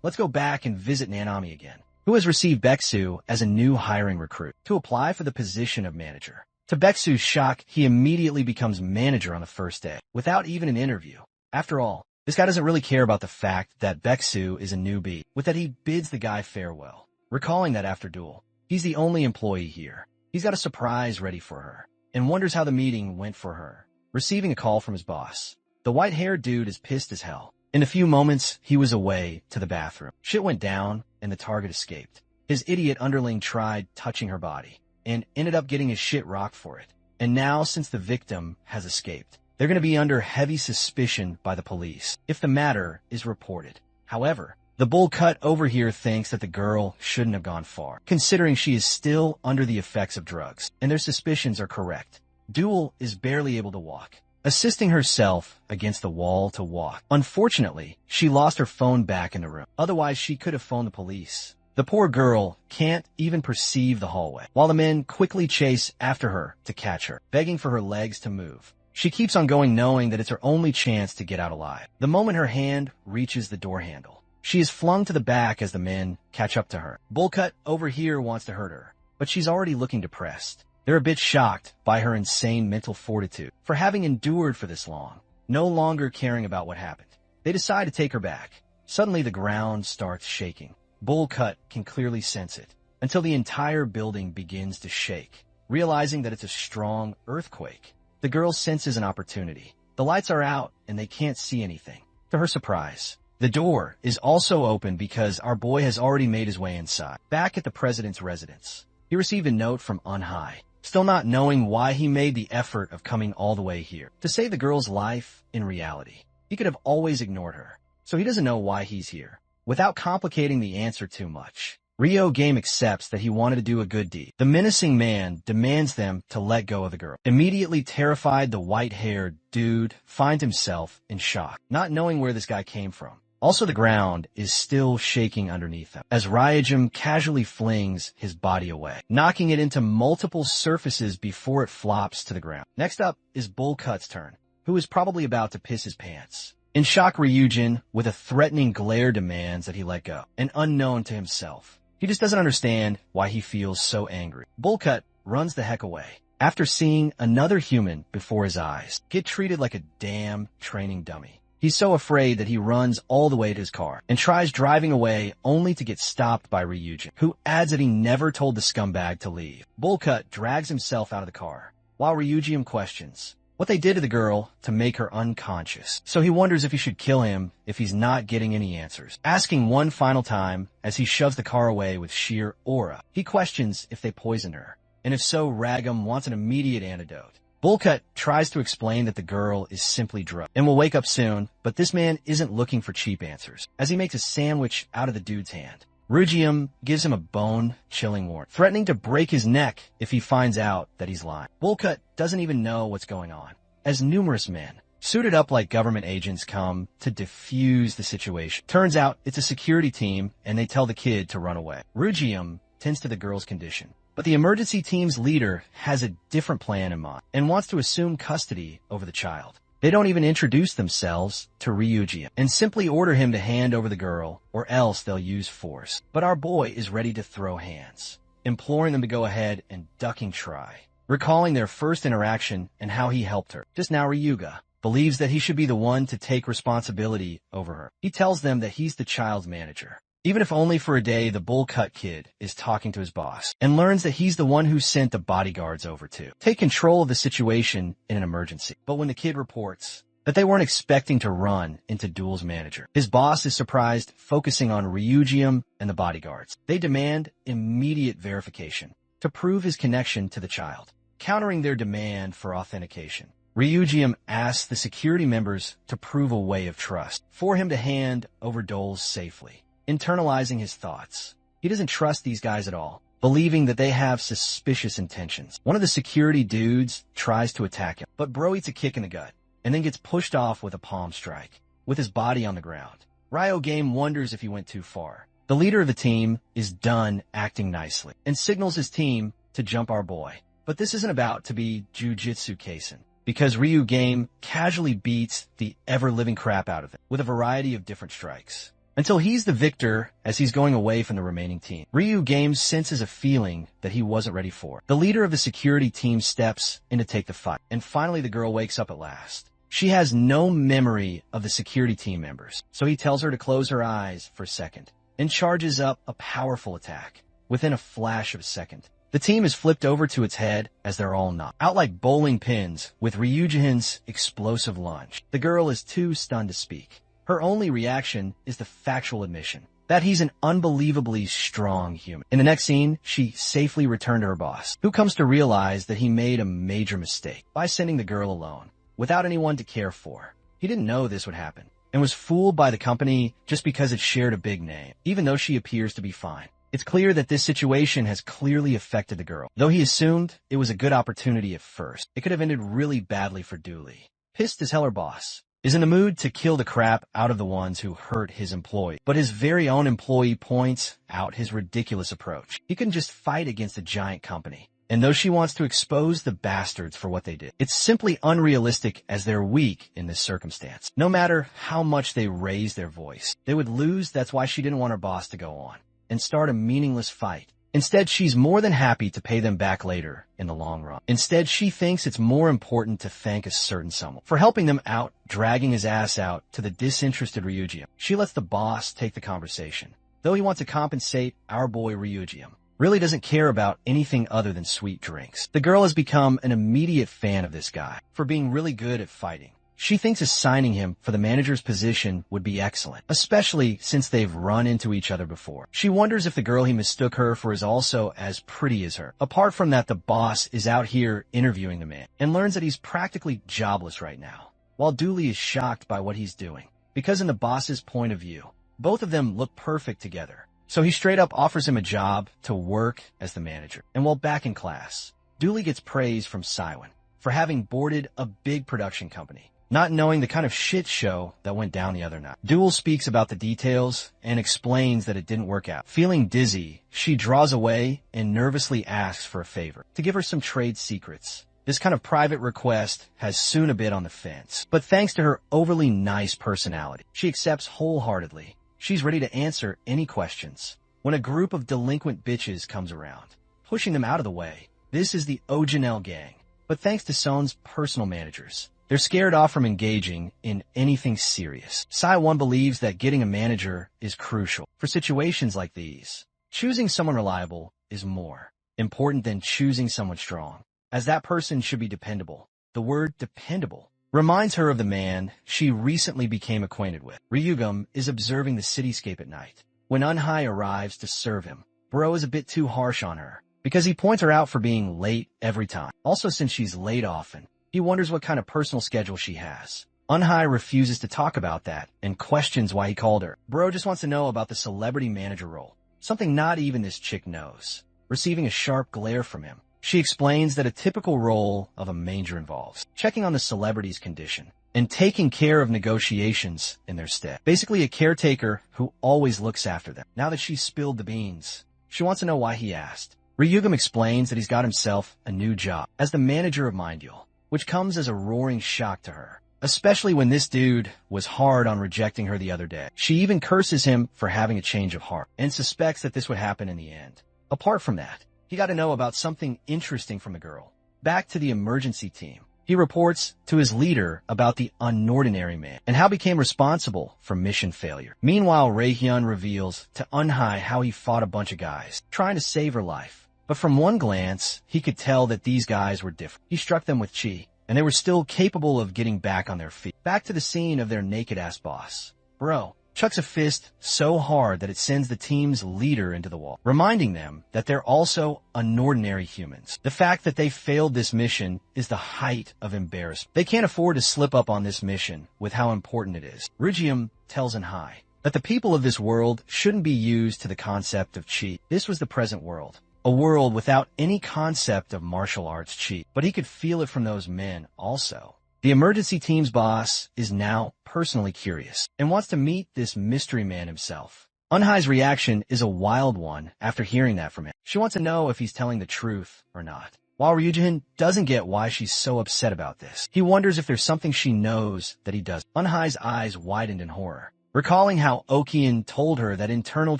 Let's go back and visit Nanami again, who has received Beksu as a new hiring recruit to apply for the position of manager. To Beksu's shock, he immediately becomes manager on the first day, without even an interview. After all, this guy doesn't really care about the fact that Beksu is a newbie, with that he bids the guy farewell, recalling that after duel, he's the only employee here. He's got a surprise ready for her, and wonders how the meeting went for her. Receiving a call from his boss, the white-haired dude is pissed as hell. In a few moments, he was away to the bathroom. Shit went down, and the target escaped. His idiot underling tried touching her body, and ended up getting his shit rocked for it. And now, since the victim has escaped, they're going to be under heavy suspicion by the police if the matter is reported. However, the bull cut over here thinks that the girl shouldn't have gone far, considering she is still under the effects of drugs, and their suspicions are correct. Duel is barely able to walk, assisting herself against the wall to walk. Unfortunately, she lost her phone back in the room. Otherwise, she could have phoned the police. The poor girl can't even perceive the hallway, while the men quickly chase after her to catch her, begging for her legs to move. She keeps on going knowing that it's her only chance to get out alive. The moment her hand reaches the door handle, she is flung to the back as the men catch up to her. Bullcut over here wants to hurt her, but she's already looking depressed. They're a bit shocked by her insane mental fortitude for having endured for this long, no longer caring about what happened. They decide to take her back. Suddenly the ground starts shaking. Bullcut can clearly sense it, until the entire building begins to shake, realizing that it's a strong earthquake. The girl senses an opportunity. The lights are out, and they can't see anything. To her surprise, the door is also open because our boy has already made his way inside. Back at the president's residence, he received a note from on high, still not knowing why he made the effort of coming all the way here. To save the girl's life in reality, he could have always ignored her, so he doesn't know why he's here. Without complicating the answer too much, Rio Game accepts that he wanted to do a good deed. The menacing man demands them to let go of the girl. Immediately terrified, the white-haired dude finds himself in shock, not knowing where this guy came from. Also, the ground is still shaking underneath him, as Ryujin casually flings his body away, knocking it into multiple surfaces before it flops to the ground. Next up is Bullcut's turn, who is probably about to piss his pants. In shock, Ryujin, with a threatening glare, demands that he let go, and unknown to himself, he just doesn't understand why he feels so angry. Bullcut runs the heck away after seeing another human before his eyes get treated like a damn training dummy. He's so afraid that he runs all the way to his car and tries driving away only to get stopped by Ryujin, who adds that he never told the scumbag to leave. Bullcut drags himself out of the car, while Ryujin questions what they did to the girl to make her unconscious. So he wonders if he should kill him if he's not getting any answers. Asking one final time as he shoves the car away with sheer aura, he questions if they poisoned her, and if so, Ragam wants an immediate antidote. Bullcut tries to explain that the girl is simply drugged and will wake up soon, but this man isn't looking for cheap answers, as he makes a sandwich out of the dude's hand. Ryujin gives him a bone-chilling warning, threatening to break his neck if he finds out that he's lying. Bullcut doesn't even know what's going on, as numerous men, suited up like government agents, come to defuse the situation. Turns out it's a security team, and they tell the kid to run away. Ryujin tends to the girl's condition, but the emergency team's leader has a different plan in mind and wants to assume custody over the child. They don't even introduce themselves to Ryujin and simply order him to hand over the girl or else they'll use force. But our boy is ready to throw hands, imploring them to go ahead and ducking try, recalling their first interaction and how he helped her. Just now Ryuga believes that he should be the one to take responsibility over her. He tells them that he's the child's manager. Even if only for a day, the Bullcut kid is talking to his boss and learns that he's the one who sent the bodyguards over to take control of the situation in an emergency. But when the kid reports that they weren't expecting to run into Duel's manager. His boss is surprised, focusing on Ryugium and the bodyguards. They demand immediate verification to prove his connection to the child, countering their demand for authentication. Ryugium asks the security members to prove a way of trust for him to hand over Duel safely, internalizing his thoughts. He doesn't trust these guys at all, believing that they have suspicious intentions. One of the security dudes tries to attack him, but Bro eats a kick in the gut and then gets pushed off with a palm strike, with his body on the ground. Ryogame wonders if he went too far. The leader of the team is done acting nicely and signals his team to jump our boy. But this isn't about to be Jujutsu Kaisen, because Ryugame casually beats the ever-living crap out of him with a variety of different strikes, until he's the victor as he's going away from the remaining team. Ryugame senses a feeling that he wasn't ready for. The leader of the security team steps in to take the fight, and finally the girl wakes up at last. She has no memory of the security team members, so he tells her to close her eyes for a second, and charges up a powerful attack within a flash of a second. The team is flipped over to its head as they're all knocked out like bowling pins with Ryujihin's explosive lunge. The girl is too stunned to speak. Her only reaction is the factual admission that he's an unbelievably strong human. In the next scene, she safely returned to her boss, who comes to realize that he made a major mistake by sending the girl alone without anyone to care for. He didn't know this would happen and was fooled by the company just because it shared a big name, even though she appears to be fine. It's clear that this situation has clearly affected the girl. Though he assumed it was a good opportunity at first, it could have ended really badly for Dooley. Pissed as hell, her boss is in the mood to kill the crap out of the ones who hurt his employee. But his very own employee points out his ridiculous approach. He couldn't just fight against a giant company. And though she wants to expose the bastards for what they did, it's simply unrealistic as they're weak in this circumstance. No matter how much they raise their voice, they would lose. That's why she didn't want her boss to go on and start a meaningless fight. Instead, she's more than happy to pay them back later in the long run. Instead, she thinks it's more important to thank a certain someone for helping them out, dragging his ass out to the disinterested Ryugium. She lets the boss take the conversation. Though he wants to compensate, our boy Ryugium really doesn't care about anything other than sweet drinks. The girl has become an immediate fan of this guy for being really good at fighting. She thinks assigning him for the manager's position would be excellent, especially since they've run into each other before. She wonders if the girl he mistook her for is also as pretty as her. Apart from that, the boss is out here interviewing the man and learns that he's practically jobless right now, while Dooley is shocked by what he's doing, because in the boss's point of view, both of them look perfect together. So he straight up offers him a job to work as the manager. And while back in class, Dooley gets praise from Saiwan for having boarded a big production company, not knowing the kind of shit show that went down the other night. Duel speaks about the details and explains that it didn't work out. Feeling dizzy, she draws away and nervously asks for a favor to give her some trade secrets. This kind of private request has Soon a bit on the fence, but thanks to her overly nice personality, she accepts wholeheartedly. She's ready to answer any questions when a group of delinquent bitches comes around, pushing them out of the way. This is the Ojanel gang, but thanks to Son's personal managers, they're scared off from engaging in anything serious. Saiwan believes that getting a manager is crucial for situations like these. Choosing someone reliable is more important than choosing someone strong, as that person should be dependable. The word dependable reminds her of the man she recently became acquainted with. Ryugam is observing the cityscape at night when Unhai arrives to serve him. Bro is a bit too harsh on her because he points her out for being late every time. Also, since she's late often, he wonders what kind of personal schedule she has. Unhai refuses to talk about that and questions why he called her. Bro just wants to know about the celebrity manager role, something not even this chick knows. Receiving a sharp glare from him, she explains that a typical role of a manager involves checking on the celebrity's condition and taking care of negotiations in their stead. Basically a caretaker who always looks after them. Now that she's spilled the beans, she wants to know why he asked. Ryugam explains that he's got himself a new job as the manager of Mindyul, which comes as a roaring shock to her, especially when this dude was hard on rejecting her the other day. She even curses him for having a change of heart and suspects that this would happen in the end. Apart from that, he got to know about something interesting from the girl. Back to the emergency team, he reports to his leader about the unordinary man and how he became responsible for mission failure. Meanwhile, Raehyun reveals to Unhai how he fought a bunch of guys trying to save her life. But from one glance, he could tell that these guys were different. He struck them with chi and they were still capable of getting back on their feet. Back to the scene of their naked-ass boss. Bro chucks a fist so hard that it sends the team's leader into the wall, reminding them that they're also unordinary humans. The fact that they failed this mission is the height of embarrassment. They can't afford to slip up on this mission with how important it is. Rugium tells Anhai that the people of this world shouldn't be used to the concept of chi. This was the present world, a world without any concept of martial arts chi, but he could feel it from those men also. The emergency team's boss is now personally curious and wants to meet this mystery man himself. Anhai's reaction is a wild one after hearing that from him. She wants to know if he's telling the truth or not. While Ryujin doesn't get why she's so upset about this, he wonders if there's something she knows that he doesn't. Anhai's eyes widened in horror, recalling how Okian told her that internal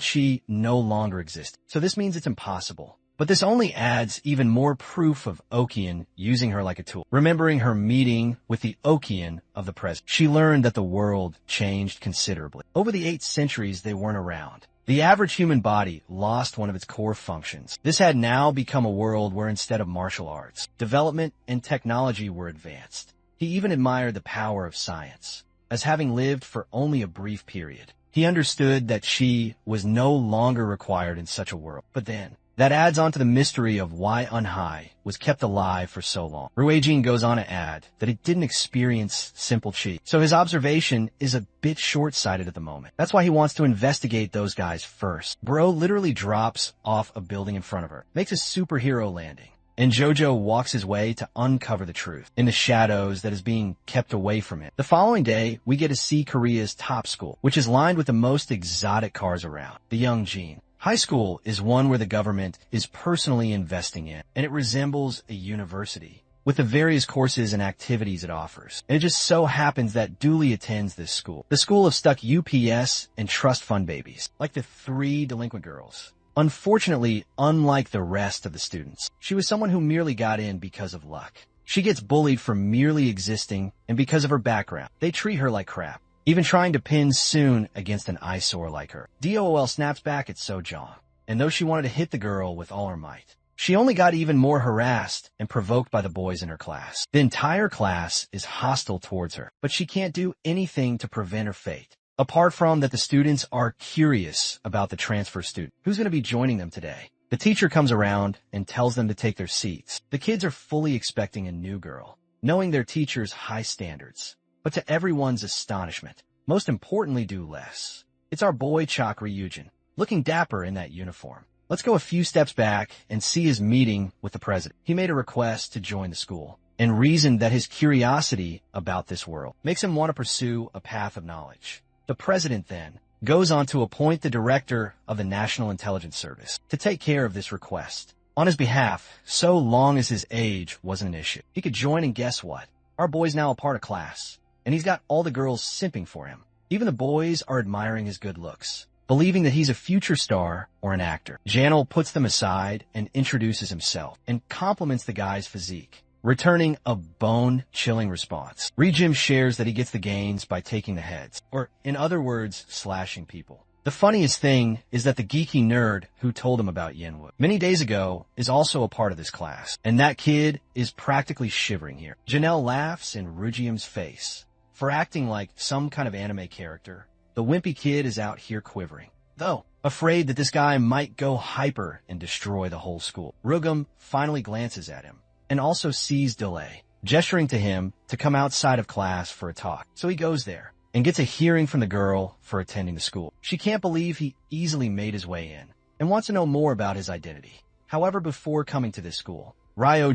chi no longer exists. So this means it's impossible. But this only adds even more proof of Okian using her like a tool. Remembering her meeting with the Okian of the present, she learned that the world changed considerably. Over the 8 centuries they weren't around, the average human body lost one of its core functions. This had now become a world where instead of martial arts, development and technology were advanced. He even admired the power of science. As having lived for only a brief period, he understood that she was no longer required in such a world. But then, that adds on to the mystery of why Anhai was kept alive for so long. Ruijin goes on to add that it didn't experience simple chi, so his observation is a bit short-sighted at the moment. That's why he wants to investigate those guys first. Bro literally drops off a building in front of her, makes a superhero landing, and Jojo walks his way to uncover the truth in the shadows that is being kept away from him. The following day, we get to see Korea's top school, which is lined with the most exotic cars around, the Youngjin. High school is one where the government is personally investing in, and it resembles a university with the various courses and activities it offers. And it just so happens that Dooley attends this school, the school of stuck UPS and trust fund babies, like the 3 delinquent girls. Unfortunately, unlike the rest of the students, she was someone who merely got in because of luck. She gets bullied for merely existing, and because of her background, they treat her like crap, even trying to pin Soon against an eyesore like her. DOL snaps back at Sojong, and though she wanted to hit the girl with all her might, she only got even more harassed and provoked by the boys in her class. The entire class is hostile towards her, but she can't do anything to prevent her fate, apart from that the students are curious about the transfer student. Who's going to be joining them today? The teacher comes around and tells them to take their seats. The kids are fully expecting a new girl, knowing their teacher's high standards, but to everyone's astonishment, most importantly do less. It's our boy Chakra Ryujin, looking dapper in that uniform. Let's go a few steps back and see his meeting with the president. He made a request to join the school, and reasoned that his curiosity about this world makes him want to pursue a path of knowledge. The president then goes on to appoint the director of the National Intelligence Service to take care of this request on his behalf, so long as his age wasn't an issue. He could join, and guess what? Our boy's now a part of class, and he's got all the girls simping for him. Even the boys are admiring his good looks, believing that he's a future star or an actor. Janel puts them aside and introduces himself and compliments the guy's physique, returning a bone-chilling response. Ryujin shares that he gets the gains by taking the heads, or in other words, slashing people. The funniest thing is that the geeky nerd who told him about Yenwu many days ago is also a part of this class, and that kid is practically shivering here. Janelle laughs in Rujium's face for acting like some kind of anime character. The wimpy kid is out here quivering, though, afraid that this guy might go hyper and destroy the whole school. Rugum finally glances at him and also sees Delay, gesturing to him to come outside of class for a talk. So he goes there and gets a hearing from the girl for attending the school. She can't believe he easily made his way in and wants to know more about his identity. However, before coming to this school, Ryo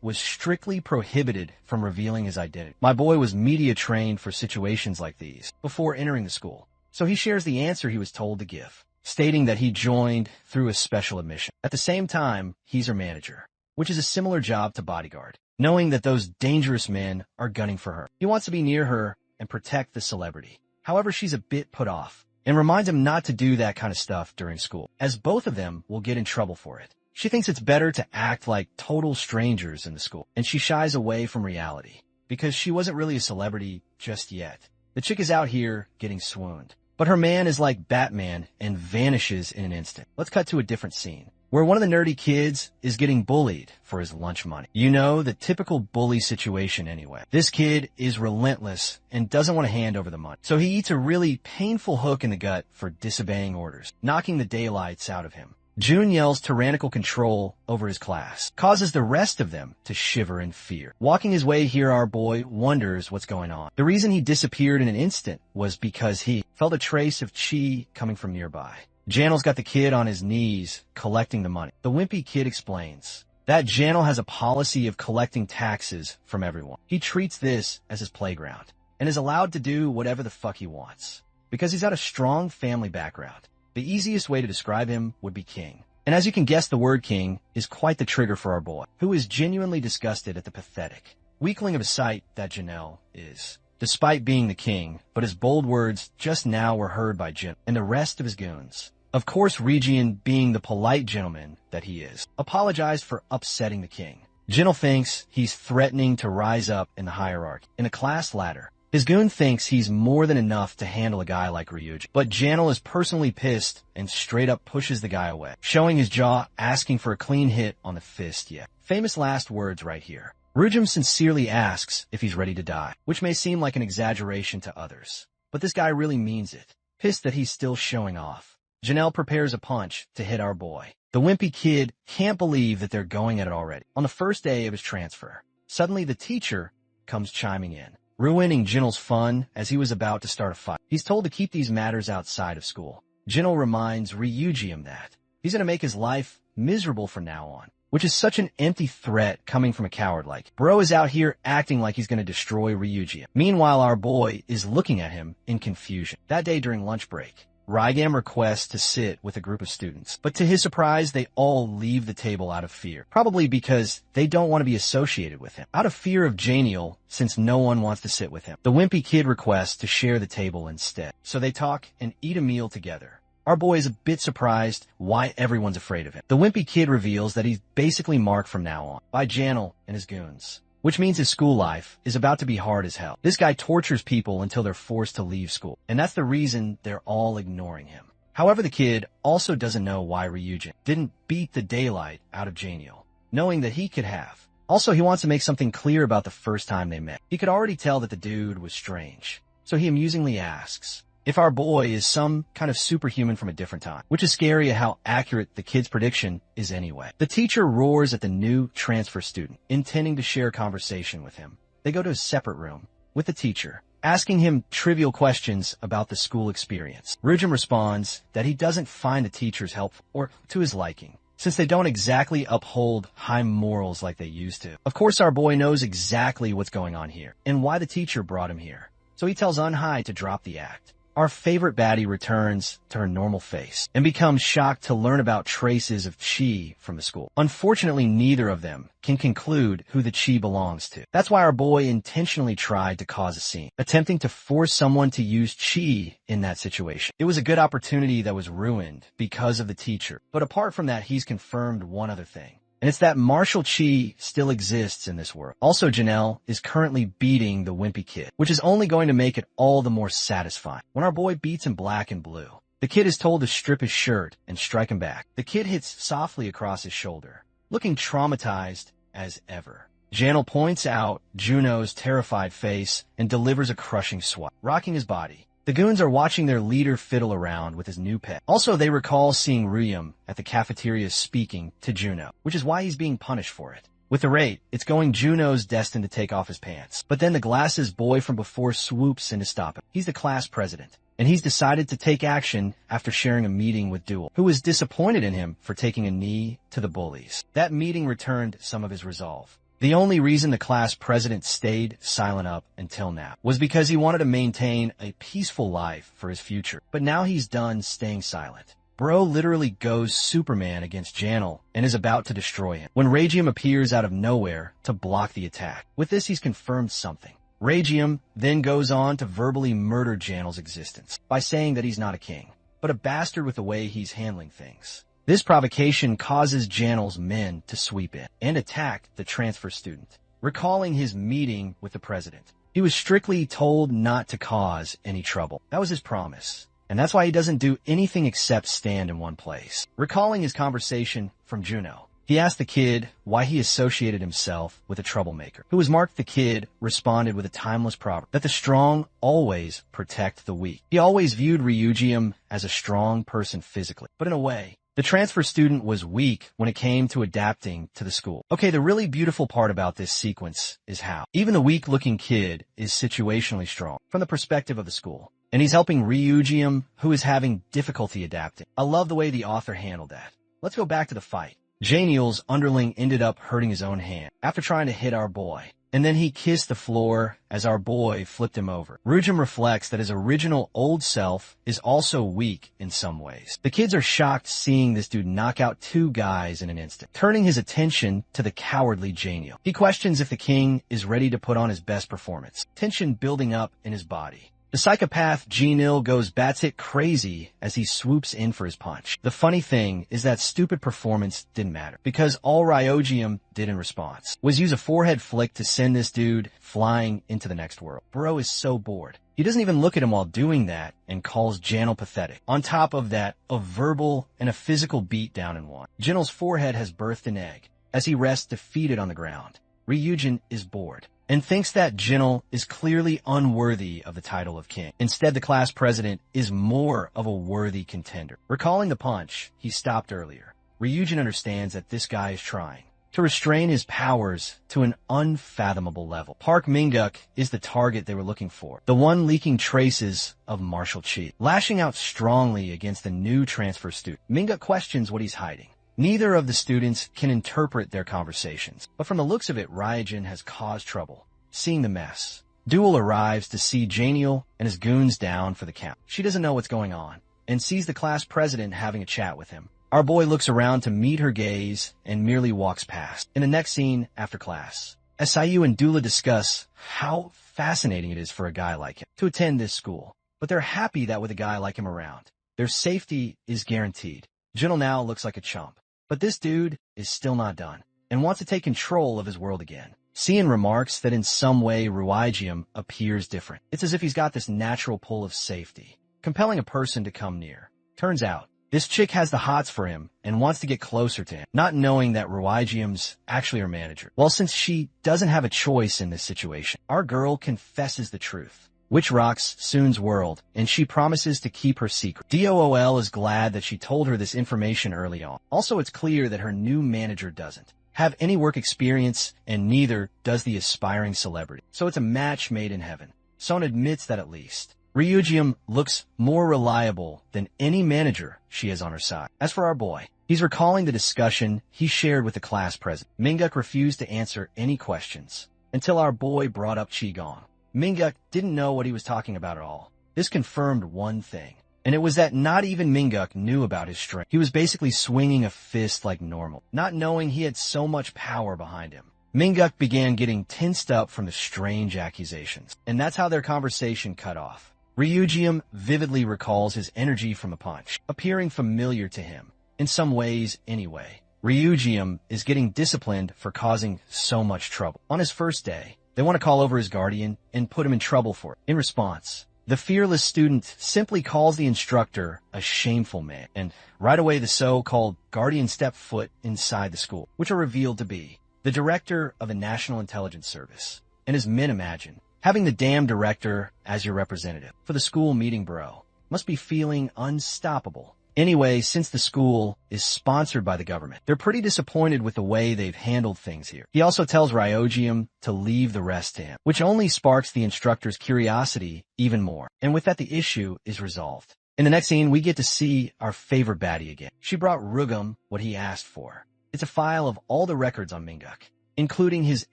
was strictly prohibited from revealing his identity. My boy was media trained for situations like these before entering the school, so he shares the answer he was told to give, stating that he joined through a special admission. At the same time, he's her manager, which is a similar job to bodyguard, knowing that those dangerous men are gunning for her. He wants to be near her and protect the celebrity. However, she's a bit put off and reminds him not to do that kind of stuff during school, as both of them will get in trouble for it. She thinks it's better to act like total strangers in the school, and she shies away from reality because she wasn't really a celebrity just yet. The chick is out here getting swooned, but her man is like Batman and vanishes in an instant. Let's cut to a different scene. where one of the nerdy kids is getting bullied for his lunch money. You know, the typical bully situation anyway. This kid is relentless and doesn't want to hand over the money. So he eats a really painful hook in the gut for disobeying orders, knocking the daylights out of him. June yells tyrannical control over his class, causes the rest of them to shiver in fear. Walking his way here, our boy wonders what's going on. The reason he disappeared in an instant was because he felt a trace of chi coming from nearby. Janel's got the kid on his knees, collecting the money. The wimpy kid explains that Janel has a policy of collecting taxes from everyone. He treats this as his playground and is allowed to do whatever the fuck he wants because he's got a strong family background. The easiest way to describe him would be king. And as you can guess, the word king is quite the trigger for our boy, who is genuinely disgusted at the pathetic weakling of a sight that Janelle is, despite being the king, but his bold words just now were heard by Jim and the rest of his goons. Of course, Region, being the polite gentleman that he is, apologized for upsetting the king. Janelle thinks he's threatening to rise up in the hierarchy, in the class ladder. His goon thinks he's more than enough to handle a guy like Ryuji, but Janel is personally pissed and straight up pushes the guy away, showing his jaw, asking for a clean hit on the fist. Yeah, famous last words right here. Ryujim sincerely asks if he's ready to die, which may seem like an exaggeration to others, but this guy really means it, pissed that he's still showing off. Janelle prepares a punch to hit our boy. The wimpy kid can't believe that they're going at it already. On the first day of his transfer, suddenly the teacher comes chiming in, ruining Jinel's fun as he was about to start a fight. He's told to keep these matters outside of school. Jinel reminds Ryuji that he's going to make his life miserable from now on, which is such an empty threat coming from a coward like. Bro is out here acting like he's going to destroy Ryuji. Meanwhile, our boy is looking at him in confusion. That day during lunch break, Rygam requests to sit with a group of students, but to his surprise, they all leave the table out of fear, probably because they don't want to be associated with him, out of fear of Janiel, since no one wants to sit with him. The wimpy kid requests to share the table instead, so they talk and eat a meal together. Our boy is a bit surprised why everyone's afraid of him. The wimpy kid reveals that he's basically marked from now on by Janel and his goons, which means his school life is about to be hard as hell. This guy tortures people until they're forced to leave school, and that's the reason they're all ignoring him. However, the kid also doesn't know why Ryujin didn't beat the daylight out of Janiel, knowing that he could have. Also, he wants to make something clear about the first time they met. He could already tell that the dude was strange, so he amusingly asks if our boy is some kind of superhuman from a different time, which is scary at how accurate the kid's prediction is anyway. The teacher roars at the new transfer student, intending to share a conversation with him. They go to a separate room with the teacher, asking him trivial questions about the school experience. Ryujin responds that he doesn't find the teachers helpful or to his liking, since they don't exactly uphold high morals like they used to. Of course, our boy knows exactly what's going on here and why the teacher brought him here, so he tells Unhai to drop the act. Our favorite baddie returns to her normal face and becomes shocked to learn about traces of chi from the school. Unfortunately, neither of them can conclude who the chi belongs to. That's why our boy intentionally tried to cause a scene, attempting to force someone to use chi in that situation. It was a good opportunity that was ruined because of the teacher. But apart from that, he's confirmed one other thing, and it's that martial chi still exists in this world. Also, Janelle is currently beating the wimpy kid, which is only going to make it all the more satisfying. When our boy beats him black and blue, the kid is told to strip his shirt and strike him back. The kid hits softly across his shoulder, looking traumatized as ever. Janelle points out Juno's terrified face and delivers a crushing swat, rocking his body. The goons are watching their leader fiddle around with his new pet. Also, they recall seeing Ryum at the cafeteria speaking to Juno, which is why he's being punished for it. With the rate, it's going Juno's destined to take off his pants. But then the glasses boy from before swoops in to stop him. He's the class president, and he's decided to take action after sharing a meeting with Duel, who was disappointed in him for taking a knee to the bullies. That meeting returned some of his resolve. The only reason the class president stayed silent up until now was because he wanted to maintain a peaceful life for his future. But now he's done staying silent. Bro literally goes Superman against Janel and is about to destroy him, when Ragium appears out of nowhere to block the attack. With this, he's confirmed something. Ragium then goes on to verbally murder Janel's existence by saying that he's not a king, but a bastard with the way he's handling things. This provocation causes Janel's men to sweep in and attack the transfer student, recalling his meeting with the president. He was strictly told not to cause any trouble. That was his promise. and that's why he doesn't do anything except stand in one place. Recalling his conversation from Juno, he asked the kid why he associated himself with a troublemaker. Who was marked the kid responded with a timeless proverb that the strong always protect the weak. He always viewed Ryujium as a strong person physically, but in a way, the transfer student was weak when it came to adapting to the school. Okay, the really beautiful part about this sequence is how even the weak-looking kid is situationally strong from the perspective of the school. And he's helping Ryujium, who is having difficulty adapting. I love the way the author handled that. Let's go back to the fight. Janiel's underling ended up hurting his own hand after trying to hit our boy. And then he kissed the floor as our boy flipped him over. Ryujium reflects that his original old self is also weak in some ways. The kids are shocked seeing this dude knock out 2 guys in an instant, turning his attention to the cowardly Janiel. He questions if the king is ready to put on his best performance, tension building up in his body. The psychopath Janiel goes batshit crazy as he swoops in for his punch. The funny thing is that stupid performance didn't matter, because all Ryujium did in response was use a forehead flick to send this dude flying into the next world. Bro is so bored. He doesn't even look at him while doing that and calls Janiel pathetic. On top of that, a verbal and a physical beatdown in one. Janiel's forehead has birthed an egg as he rests defeated on the ground. Ryujin is bored and thinks that Janiel is clearly unworthy of the title of king. Instead, the class president is more of a worthy contender. Recalling the punch he stopped earlier, Ryujin understands that this guy is trying to restrain his powers to an unfathomable level. Park Minguk is the target they were looking for, the one leaking traces of martial chi. Lashing out strongly against the new transfer student, Minguk questions what he's hiding. Neither of the students can interpret their conversations, but from the looks of it, Ryujin has caused trouble. Seeing the mess, Duel arrives to see Janiel and his goons down for the count. She doesn't know what's going on and sees the class president having a chat with him. Our boy looks around to meet her gaze and merely walks past. In the next scene after class, Sayu and Dula discuss how fascinating it is for a guy like him to attend this school, but they're happy that with a guy like him around, their safety is guaranteed. Janiel now looks like a chump. But this dude is still not done and wants to take control of his world again. Cian remarks that in some way Ryujium appears different. It's as if he's got this natural pull of safety, compelling a person to come near. Turns out, this chick has the hots for him and wants to get closer to him, not knowing that Ryujium's actually her manager. Well, since she doesn't have a choice in this situation, our girl confesses the truth, which rocks Soon's world, and she promises to keep her secret. DOOL is glad that she told her this information early on. Also, it's clear that her new manager doesn't have any work experience, and neither does the aspiring celebrity. So it's a match made in heaven. Son admits that at least. Ryujium looks more reliable than any manager she has on her side. As for our boy, he's recalling the discussion he shared with the class president. Minguk refused to answer any questions until our boy brought up Qigong. Minguk didn't know what he was talking about at all. This confirmed one thing, and it was that not even Minguk knew about his strength. He was basically swinging a fist like normal, not knowing he had so much power behind him. Minguk began getting tensed up from the strange accusations, and that's how their conversation cut off. Ryujium vividly recalls his energy from the punch, appearing familiar to him, in some ways anyway. Ryujium is getting disciplined for causing so much trouble. On his first day, they want to call over his guardian and put him in trouble for it. In response, the fearless student simply calls the instructor a shameful man, and right away the so-called guardian step foot inside the school, which are revealed to be the director of the National Intelligence Service. And as men imagine, having the damn director as your representative for the school meeting, bro, must be feeling unstoppable. Anyway, since the school is sponsored by the government, they're pretty disappointed with the way they've handled things here. He also tells Ryujium to leave the rest to him, which only sparks the instructor's curiosity even more. And with that, the issue is resolved. In the next scene, we get to see our favorite baddie again. She brought Rugum what he asked for. It's a file of all the records on Minguk, including his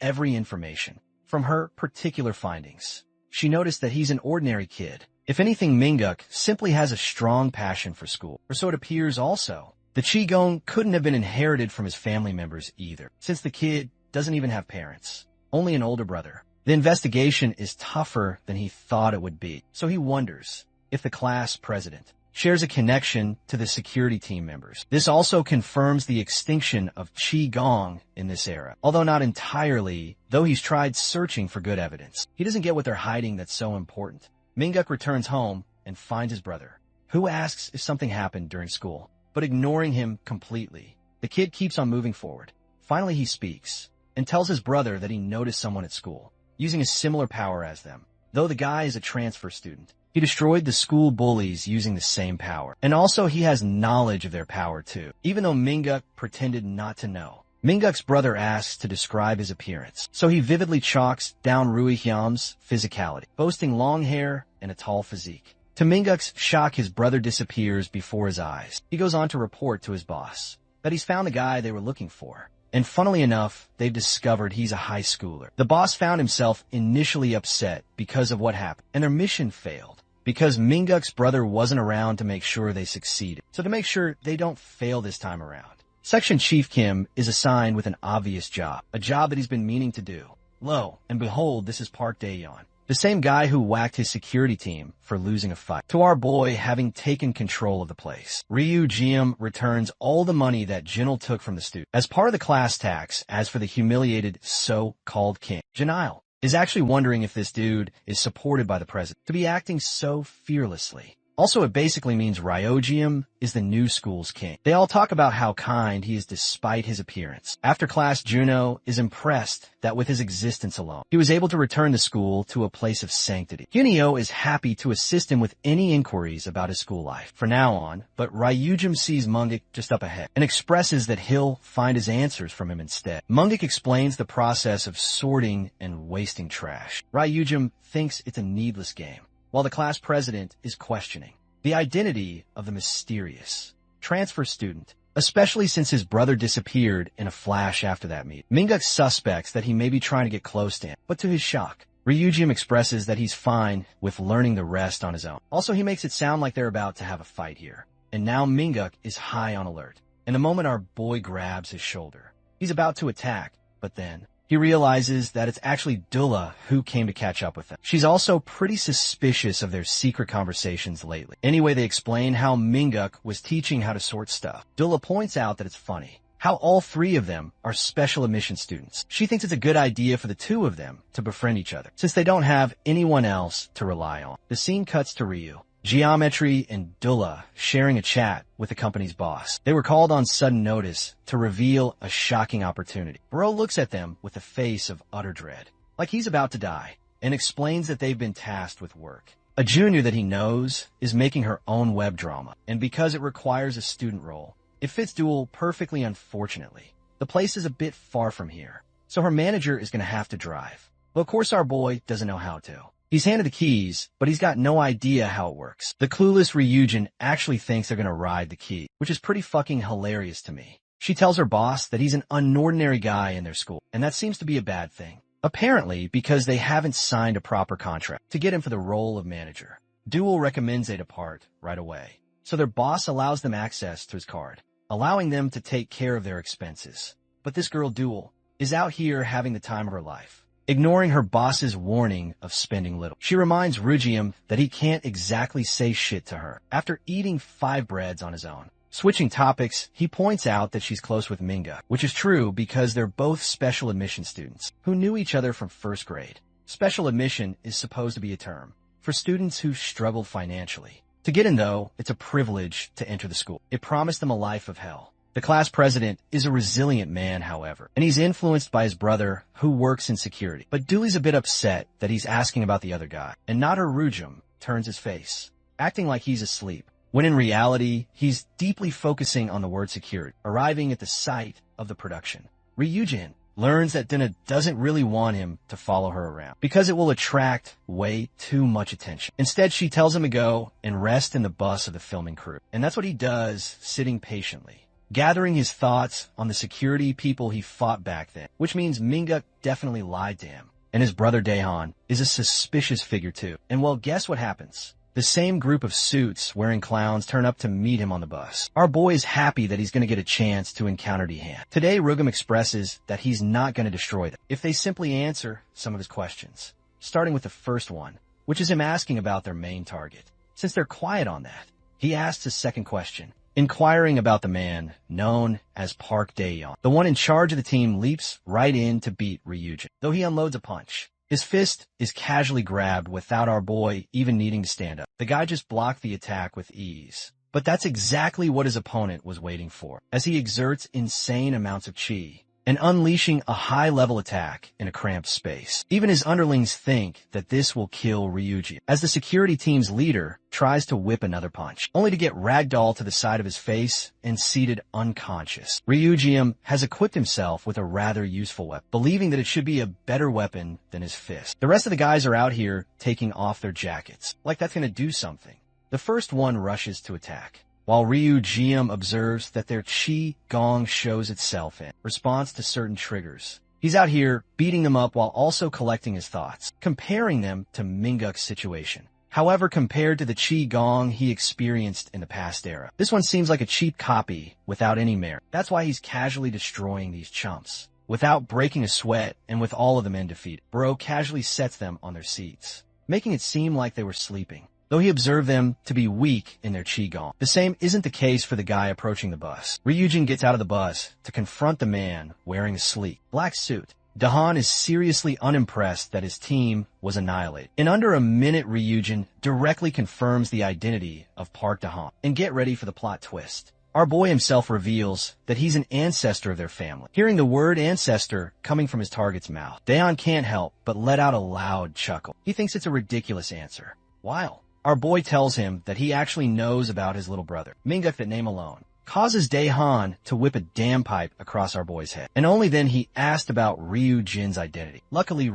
every information from her particular findings. She noticed that he's an ordinary kid. If anything, Minguk simply has a strong passion for school, or so it appears also. The Qigong couldn't have been inherited from his family members either, since the kid doesn't even have parents, only an older brother. The investigation is tougher than he thought it would be, so he wonders if the class president shares a connection to the security team members. This also confirms the extinction of Qigong in this era, although not entirely, though he's tried searching for good evidence. He doesn't get what they're hiding that's so important. Minguk returns home and finds his brother, who asks if something happened during school, but ignoring him completely. The kid keeps on moving forward. Finally, he speaks and tells his brother that he noticed someone at school using a similar power as them. Though the guy is a transfer student, he destroyed the school bullies using the same power. And also he has knowledge of their power too, even though Minguk pretended not to know. Minguk's brother asks to describe his appearance, so he vividly chalks down Rui Hyam's physicality, boasting long hair and a tall physique. To Minguk's shock, his brother disappears before his eyes. He goes on to report to his boss that he's found the guy they were looking for. And funnily enough, they've discovered he's a high schooler. The boss found himself initially upset because of what happened, and their mission failed because Minguk's brother wasn't around to make sure they succeeded. So to make sure they don't fail this time around, Section Chief Kim is assigned with an obvious job, a job that he's been meaning to do. Lo and behold, this is Park Dae-yeon, the same guy who whacked his security team for losing a fight. To our boy having taken control of the place, Ryu Jiam returns all the money that Jinil took from the student as part of the class tax. As for the humiliated so-called king, Janile is actually wondering if this dude is supported by the president to be acting so fearlessly. Also, it basically means Ryojium is the new school's king. They all talk about how kind he is despite his appearance. After class, Juno is impressed that with his existence alone, he was able to return the school to a place of sanctity. Hunio is happy to assist him with any inquiries about his school life from now on, but Ryujim sees Mungik just up ahead and expresses that he'll find his answers from him instead. Mungik explains the process of sorting and wasting trash. Ryujim thinks it's a needless game, while the class president is questioning the identity of the mysterious transfer student, especially since his brother disappeared in a flash after that meeting. Minguk suspects that he may be trying to get close to him, but to his shock, Ryujim expresses that he's fine with learning the rest on his own. Also, he makes it sound like they're about to have a fight here. And now Minguk is high on alert. In a moment, our boy grabs his shoulder. He's about to attack, but then he realizes that it's actually Dula who came to catch up with them. She's also pretty suspicious of their secret conversations lately. Anyway, they explain how Minguk was teaching how to sort stuff. Dula points out that it's funny how all three of them are special admission students. She thinks it's a good idea for the two of them to befriend each other, since they don't have anyone else to rely on. The scene cuts to Ryu, Geometry, and Dula sharing a chat with the company's boss. They were called on sudden notice to reveal a shocking opportunity. Bro looks at them with a face of utter dread, like he's about to die, and explains that they've been tasked with work. A junior that he knows is making her own web drama, and because it requires a student role, it fits Duel perfectly. Unfortunately, the place is a bit far from here, so her manager is going to have to drive. But of course our boy doesn't know how to. He's handed the keys, but he's got no idea how it works. The clueless Ryujin actually thinks they're gonna ride the key, which is pretty fucking hilarious to me. She tells her boss that he's an unordinary guy in their school, and that seems to be a bad thing. Apparently, because they haven't signed a proper contract to get him for the role of manager. Duel recommends they depart right away, so their boss allows them access to his card, allowing them to take care of their expenses. But this girl Duel is out here having the time of her life, ignoring her boss's warning of spending little. She reminds Rugium that he can't exactly say shit to her after eating 5 breads on his own. Switching topics, he points out that she's close with Minga, which is true because they're both special admission students who knew each other from 1st grade. Special admission is supposed to be a term for students who struggled financially. To get in, though, it's a privilege to enter the school. It promised them a life of hell. The class president is a resilient man, however, and he's influenced by his brother, who works in security. But Dooley's a bit upset that he's asking about the other guy, and Nader Rujum turns his face, acting like he's asleep, when in reality, he's deeply focusing on the word security. Arriving at the site of the production, Ryujin learns that Dina doesn't really want him to follow her around because it will attract way too much attention. Instead, she tells him to go and rest in the bus of the filming crew, and that's what he does, sitting patiently, gathering his thoughts on the security people he fought back then, which means Minga definitely lied to him. And his brother Daehan is a suspicious figure too. And well, guess what happens? The same group of suits wearing clowns turn up to meet him on the bus. Our boy is happy that he's going to get a chance to encounter Daehan. Today, Rugum expresses that he's not going to destroy them if they simply answer some of his questions, starting with the first one, which is him asking about their main target. Since they're quiet on that, he asks his second question, inquiring about the man known as Park Dae-yeon. The one in charge of the team leaps right in to beat Ryujin, though he unloads a punch. His fist is casually grabbed without our boy even needing to stand up. The guy just blocked the attack with ease. But that's exactly what his opponent was waiting for, as he exerts insane amounts of chi and unleashing a high-level attack in a cramped space. Even his underlings think that this will kill Ryuji, as the security team's leader tries to whip another punch, only to get ragdolled to the side of his face and seated unconscious. Ryuji has equipped himself with a rather useful weapon, believing that it should be a better weapon than his fist. The rest of the guys are out here taking off their jackets, like that's gonna do something. The first one rushes to attack, while Ryuji observes that their chi gong shows itself in response to certain triggers. He's out here beating them up while also collecting his thoughts, comparing them to Minguk's situation. However, compared to the chi gong he experienced in the past era, this one seems like a cheap copy without any merit. That's why he's casually destroying these chumps. Without breaking a sweat and with all of the men defeated, Bro casually sets them on their seats, making it seem like they were sleeping, though he observed them to be weak in their qigong. The same isn't the case for the guy approaching the bus. Ryujin gets out of the bus to confront the man wearing a sleek black suit. Dahan is seriously unimpressed that his team was annihilated. In under a minute, Ryujin directly confirms the identity of Park Dahan. And get ready for the plot twist. Our boy himself reveals that he's an ancestor of their family. Hearing the word ancestor coming from his target's mouth, Dahan can't help but let out a loud chuckle. He thinks it's a ridiculous answer. Wow. Our boy tells him that he actually knows about his little brother. Minguk, that name alone, causes Dahan to whip a damn pipe across our boy's head. And only then he asked about Ryu Jin's identity. Luckily,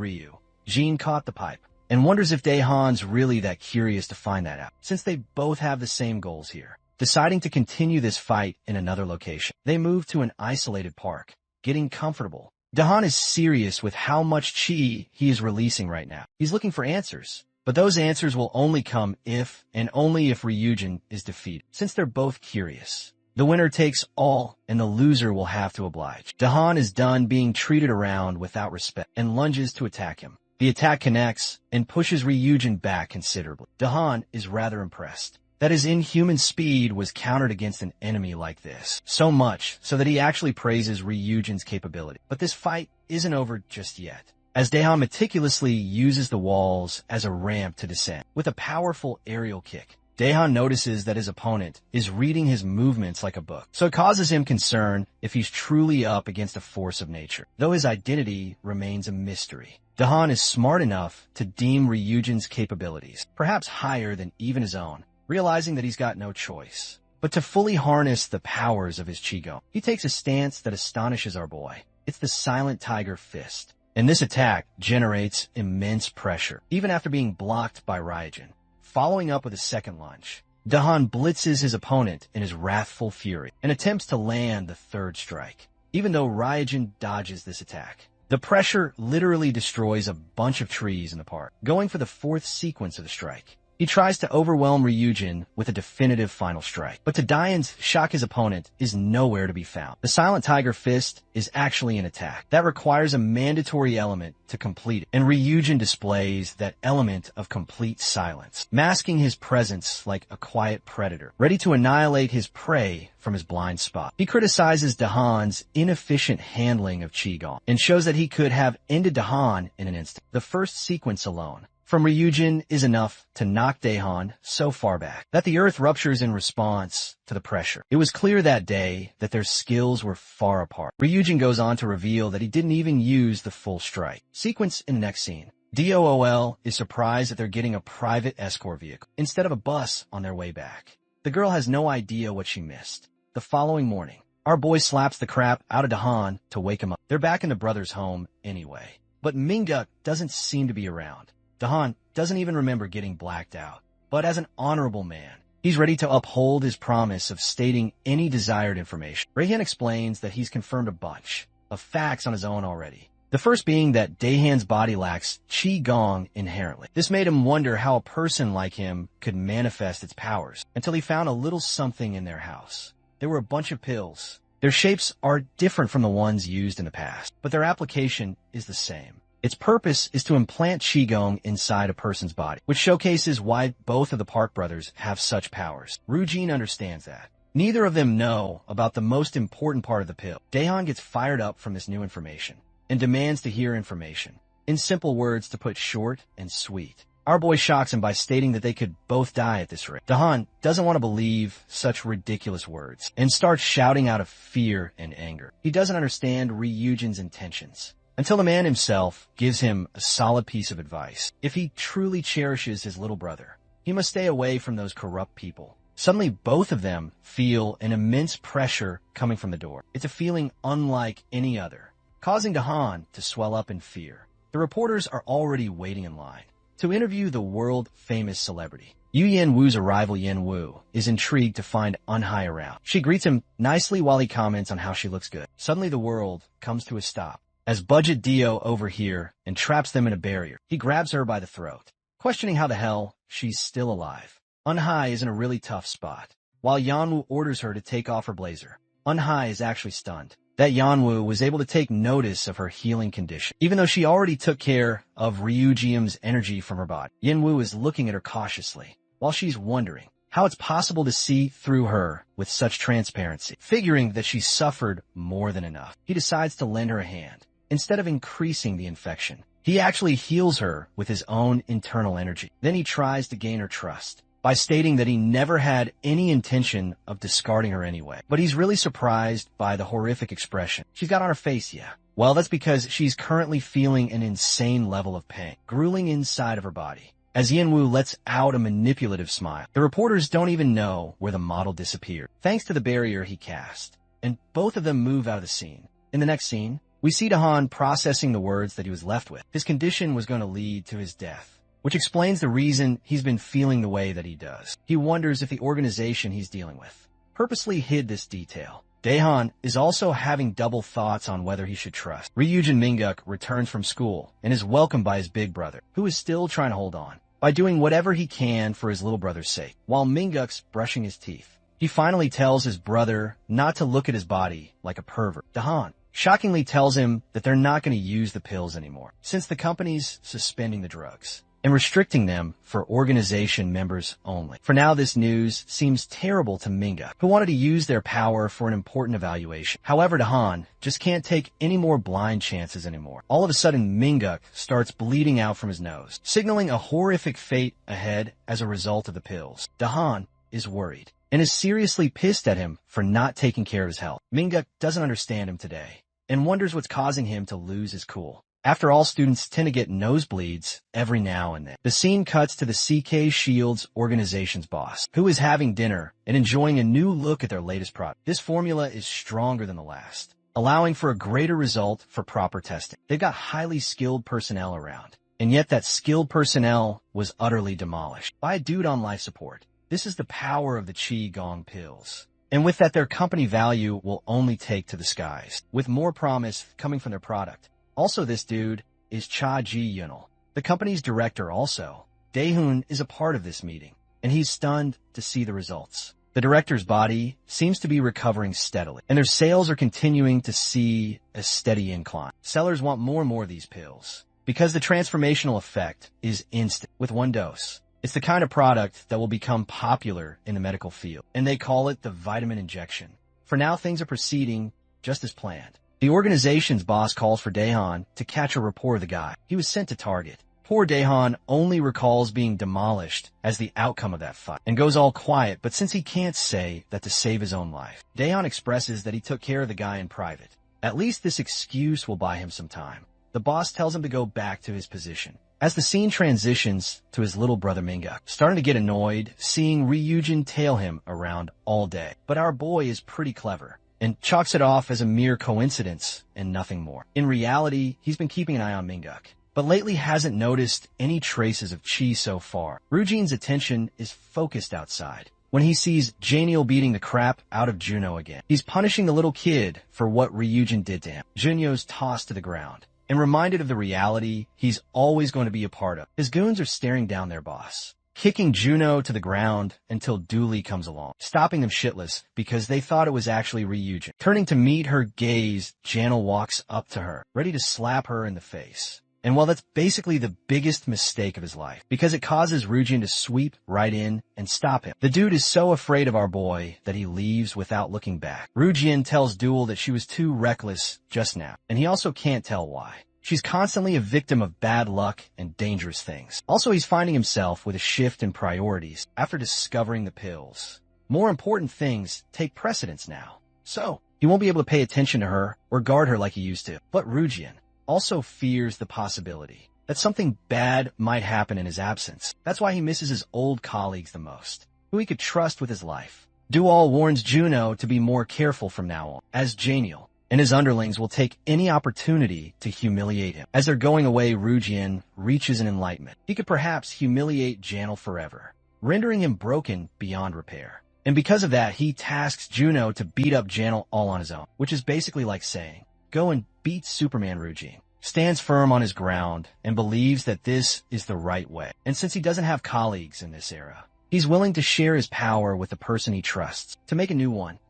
Jin caught the pipe and wonders if Dahan's really that curious to find that out, since they both have the same goals here. Deciding to continue this fight in another location, they move to an isolated park, getting comfortable. Dahan is serious with how much chi he is releasing right now. He's looking for answers. But those answers will only come if and only if Ryujin is defeated, since they're both curious. The winner takes all, and the loser will have to oblige. Dahan is done being treated around without respect and lunges to attack him. The attack connects and pushes Ryujin back considerably. Dahan is rather impressed that his inhuman speed was countered against an enemy like this. So much so that he actually praises Ryujin's capability. But this fight isn't over just yet, as Dahan meticulously uses the walls as a ramp to descend. With a powerful aerial kick, Dahan notices that his opponent is reading his movements like a book, so it causes him concern if he's truly up against a force of nature, though his identity remains a mystery. Dahan is smart enough to deem Ryujin's capabilities perhaps higher than even his own, realizing that he's got no choice but to fully harness the powers of his qigong. He takes a stance that astonishes our boy. It's the Silent Tiger Fist. And this attack generates immense pressure, even after being blocked by Ryujin. Following up with a second lunge, Dahan blitzes his opponent in his wrathful fury and attempts to land the third strike, even though Ryujin dodges this attack. The pressure literally destroys a bunch of trees in the park. Going for the fourth sequence of the strike, he tries to overwhelm Ryujin with a definitive final strike, but to Dayan's shock, his opponent is nowhere to be found. The Silent Tiger Fist is actually an attack that requires a mandatory element to complete it, and Ryujin displays that element of complete silence, masking his presence like a quiet predator, ready to annihilate his prey from his blind spot. He criticizes Dahan's inefficient handling of qigong and shows that he could have ended Dahan in an instant. The first sequence alone from Ryujin is enough to knock Dahan so far back that the earth ruptures in response to the pressure. It was clear that day that their skills were far apart. Ryujin goes on to reveal that he didn't even use the full strike. Sequence in the next scene. DOOL is surprised that they're getting a private escort vehicle instead of a bus on their way back. The girl has no idea what she missed. The following morning, our boy slaps the crap out of Dahan to wake him up. They're back in the brother's home anyway. But Minguk doesn't seem to be around. Dahan doesn't even remember getting blacked out, but as an honorable man, he's ready to uphold his promise of stating any desired information. Rayhan explains that he's confirmed a bunch of facts on his own already. The first being that Dahan's body lacks qi gong inherently. This made him wonder how a person like him could manifest its powers, until he found a little something in their house. There were a bunch of pills. Their shapes are different from the ones used in the past, but their application is the same. Its purpose is to implant qigong inside a person's body, which showcases why both of the Park brothers have such powers. Ryujin understands that. Neither of them know about the most important part of the pill. Dahan gets fired up from this new information and demands to hear information. In simple words, to put short and sweet, Our boy shocks him by stating that they could both die at this rate. Dahan doesn't want to believe such ridiculous words and starts shouting out of fear and anger. He doesn't understand Ryujin's intentions until the man himself gives him a solid piece of advice. If he truly cherishes his little brother, he must stay away from those corrupt people. Suddenly, both of them feel an immense pressure coming from the door. It's a feeling unlike any other, causing Dahan to swell up in fear. The reporters are already waiting in line to interview the world-famous celebrity. Yu Yanwu's arrival. Yanwu is intrigued to find Unhai around. She greets him nicely while he comments on how she looks good. Suddenly, the world comes to a stop as Budget Dio over here and traps them in a barrier. He grabs her by the throat, questioning how the hell she's still alive. Unhai is in a really tough spot. While Yanwu orders her to take off her blazer, Unhai is actually stunned that Yanwu was able to take notice of her healing condition, even though she already took care of Ryujium's energy from her body. Yanwu is looking at her cautiously, while she's wondering how it's possible to see through her with such transparency. Figuring that she's suffered more than enough, he decides to lend her a hand. Instead of increasing the infection, he actually heals her with his own internal energy. Then he tries to gain her trust by stating that he never had any intention of discarding her anyway. But he's really surprised by the horrific expression she's got on her face. Yeah, well, that's because she's currently feeling an insane level of pain grueling inside of her body. As Yanwu lets out a manipulative smile, the reporters don't even know where the model disappeared, thanks to the barrier he cast, and both of them move out of the scene. In the next scene, we see Dahan processing the words that he was left with. His condition was going to lead to his death, which explains the reason he's been feeling the way that he does. He wonders if the organization he's dealing with purposely hid this detail. Dahan is also having double thoughts on whether he should trust. Ryujin Minguk returns from school and is welcomed by his big brother, who is still trying to hold on by doing whatever he can for his little brother's sake. While Minguk's brushing his teeth, he finally tells his brother not to look at his body like a pervert. Dahan shockingly tells him that they're not going to use the pills anymore, since the company's suspending the drugs and restricting them for organization members only. For now, this news seems terrible to Manga, who wanted to use their power for an important evaluation. However, Dahan just can't take any more blind chances anymore. All of a sudden, Minguk starts bleeding out from his nose, signaling a horrific fate ahead as a result of the pills. Dahan is worried and is seriously pissed at him for not taking care of his health. Minguk doesn't understand him today and wonders what's causing him to lose his cool. After all, students tend to get nosebleeds every now and then. The scene cuts to the CK Shields organization's boss, who is having dinner and enjoying a new look at their latest product. This formula is stronger than the last, allowing for a greater result for proper testing. They've got highly skilled personnel around, and yet that skilled personnel was utterly demolished by a dude on life support. This is the power of the Qi Gong pills. And with that, their company value will only take to the skies, with more promise coming from their product. Also, this dude is Cha Ji Yunel, the company's director also. Daehun is a part of this meeting, and he's stunned to see the results. The director's body seems to be recovering steadily, and their sales are continuing to see a steady incline. Sellers want more and more of these pills, because the transformational effect is instant with one dose. It's the kind of product that will become popular in the medical field, and they call it the vitamin injection. For now, things are proceeding just as planned. The organization's boss calls for Daehan to catch a rapport of the guy he was sent to target. Poor Daehan only recalls being demolished as the outcome of that fight and goes all quiet, but since he can't say that to save his own life, Daehan expresses that he took care of the guy in private. At least this excuse will buy him some time. The boss tells him to go back to his position. As the scene transitions to his little brother Minga, starting to get annoyed seeing Ryujin tail him around all day. But our boy is pretty clever and chalks it off as a mere coincidence and nothing more. In reality, he's been keeping an eye on Minguk, but lately hasn't noticed any traces of Chi so far. Ryujin's attention is focused outside when he sees Janiel beating the crap out of Juno again. He's punishing the little kid for what Ryujin did to him. Junyo's tossed to the ground and reminded of the reality he's always going to be a part of. His goons are staring down their boss, kicking Juno to the ground until Dooley comes along, stopping them shitless because they thought it was actually Ryujin. Turning to meet her gaze, Janel walks up to her, ready to slap her in the face. And while that's basically the biggest mistake of his life, because it causes Ryujin to sweep right in and stop him. The dude is so afraid of our boy that he leaves without looking back. Ryujin tells Duel that she was too reckless just now, and he also can't tell why. She's constantly a victim of bad luck and dangerous things. Also, he's finding himself with a shift in priorities after discovering the pills. More important things take precedence now. So, he won't be able to pay attention to her or guard her like he used to. But Rujian also fears the possibility that something bad might happen in his absence. That's why he misses his old colleagues the most, who he could trust with his life. Dual warns Juno to be more careful from now on, as Janiel and his underlings will take any opportunity to humiliate him. As they're going away, Rujian reaches an enlightenment. He could perhaps humiliate Janel forever, rendering him broken beyond repair. And because of that, he tasks Juno to beat up Janel all on his own, which is basically like saying, go and beat Superman. Rujian stands firm on his ground and believes that this is the right way. And since he doesn't have colleagues in this era, he's willing to share his power with the person he trusts to make a new one.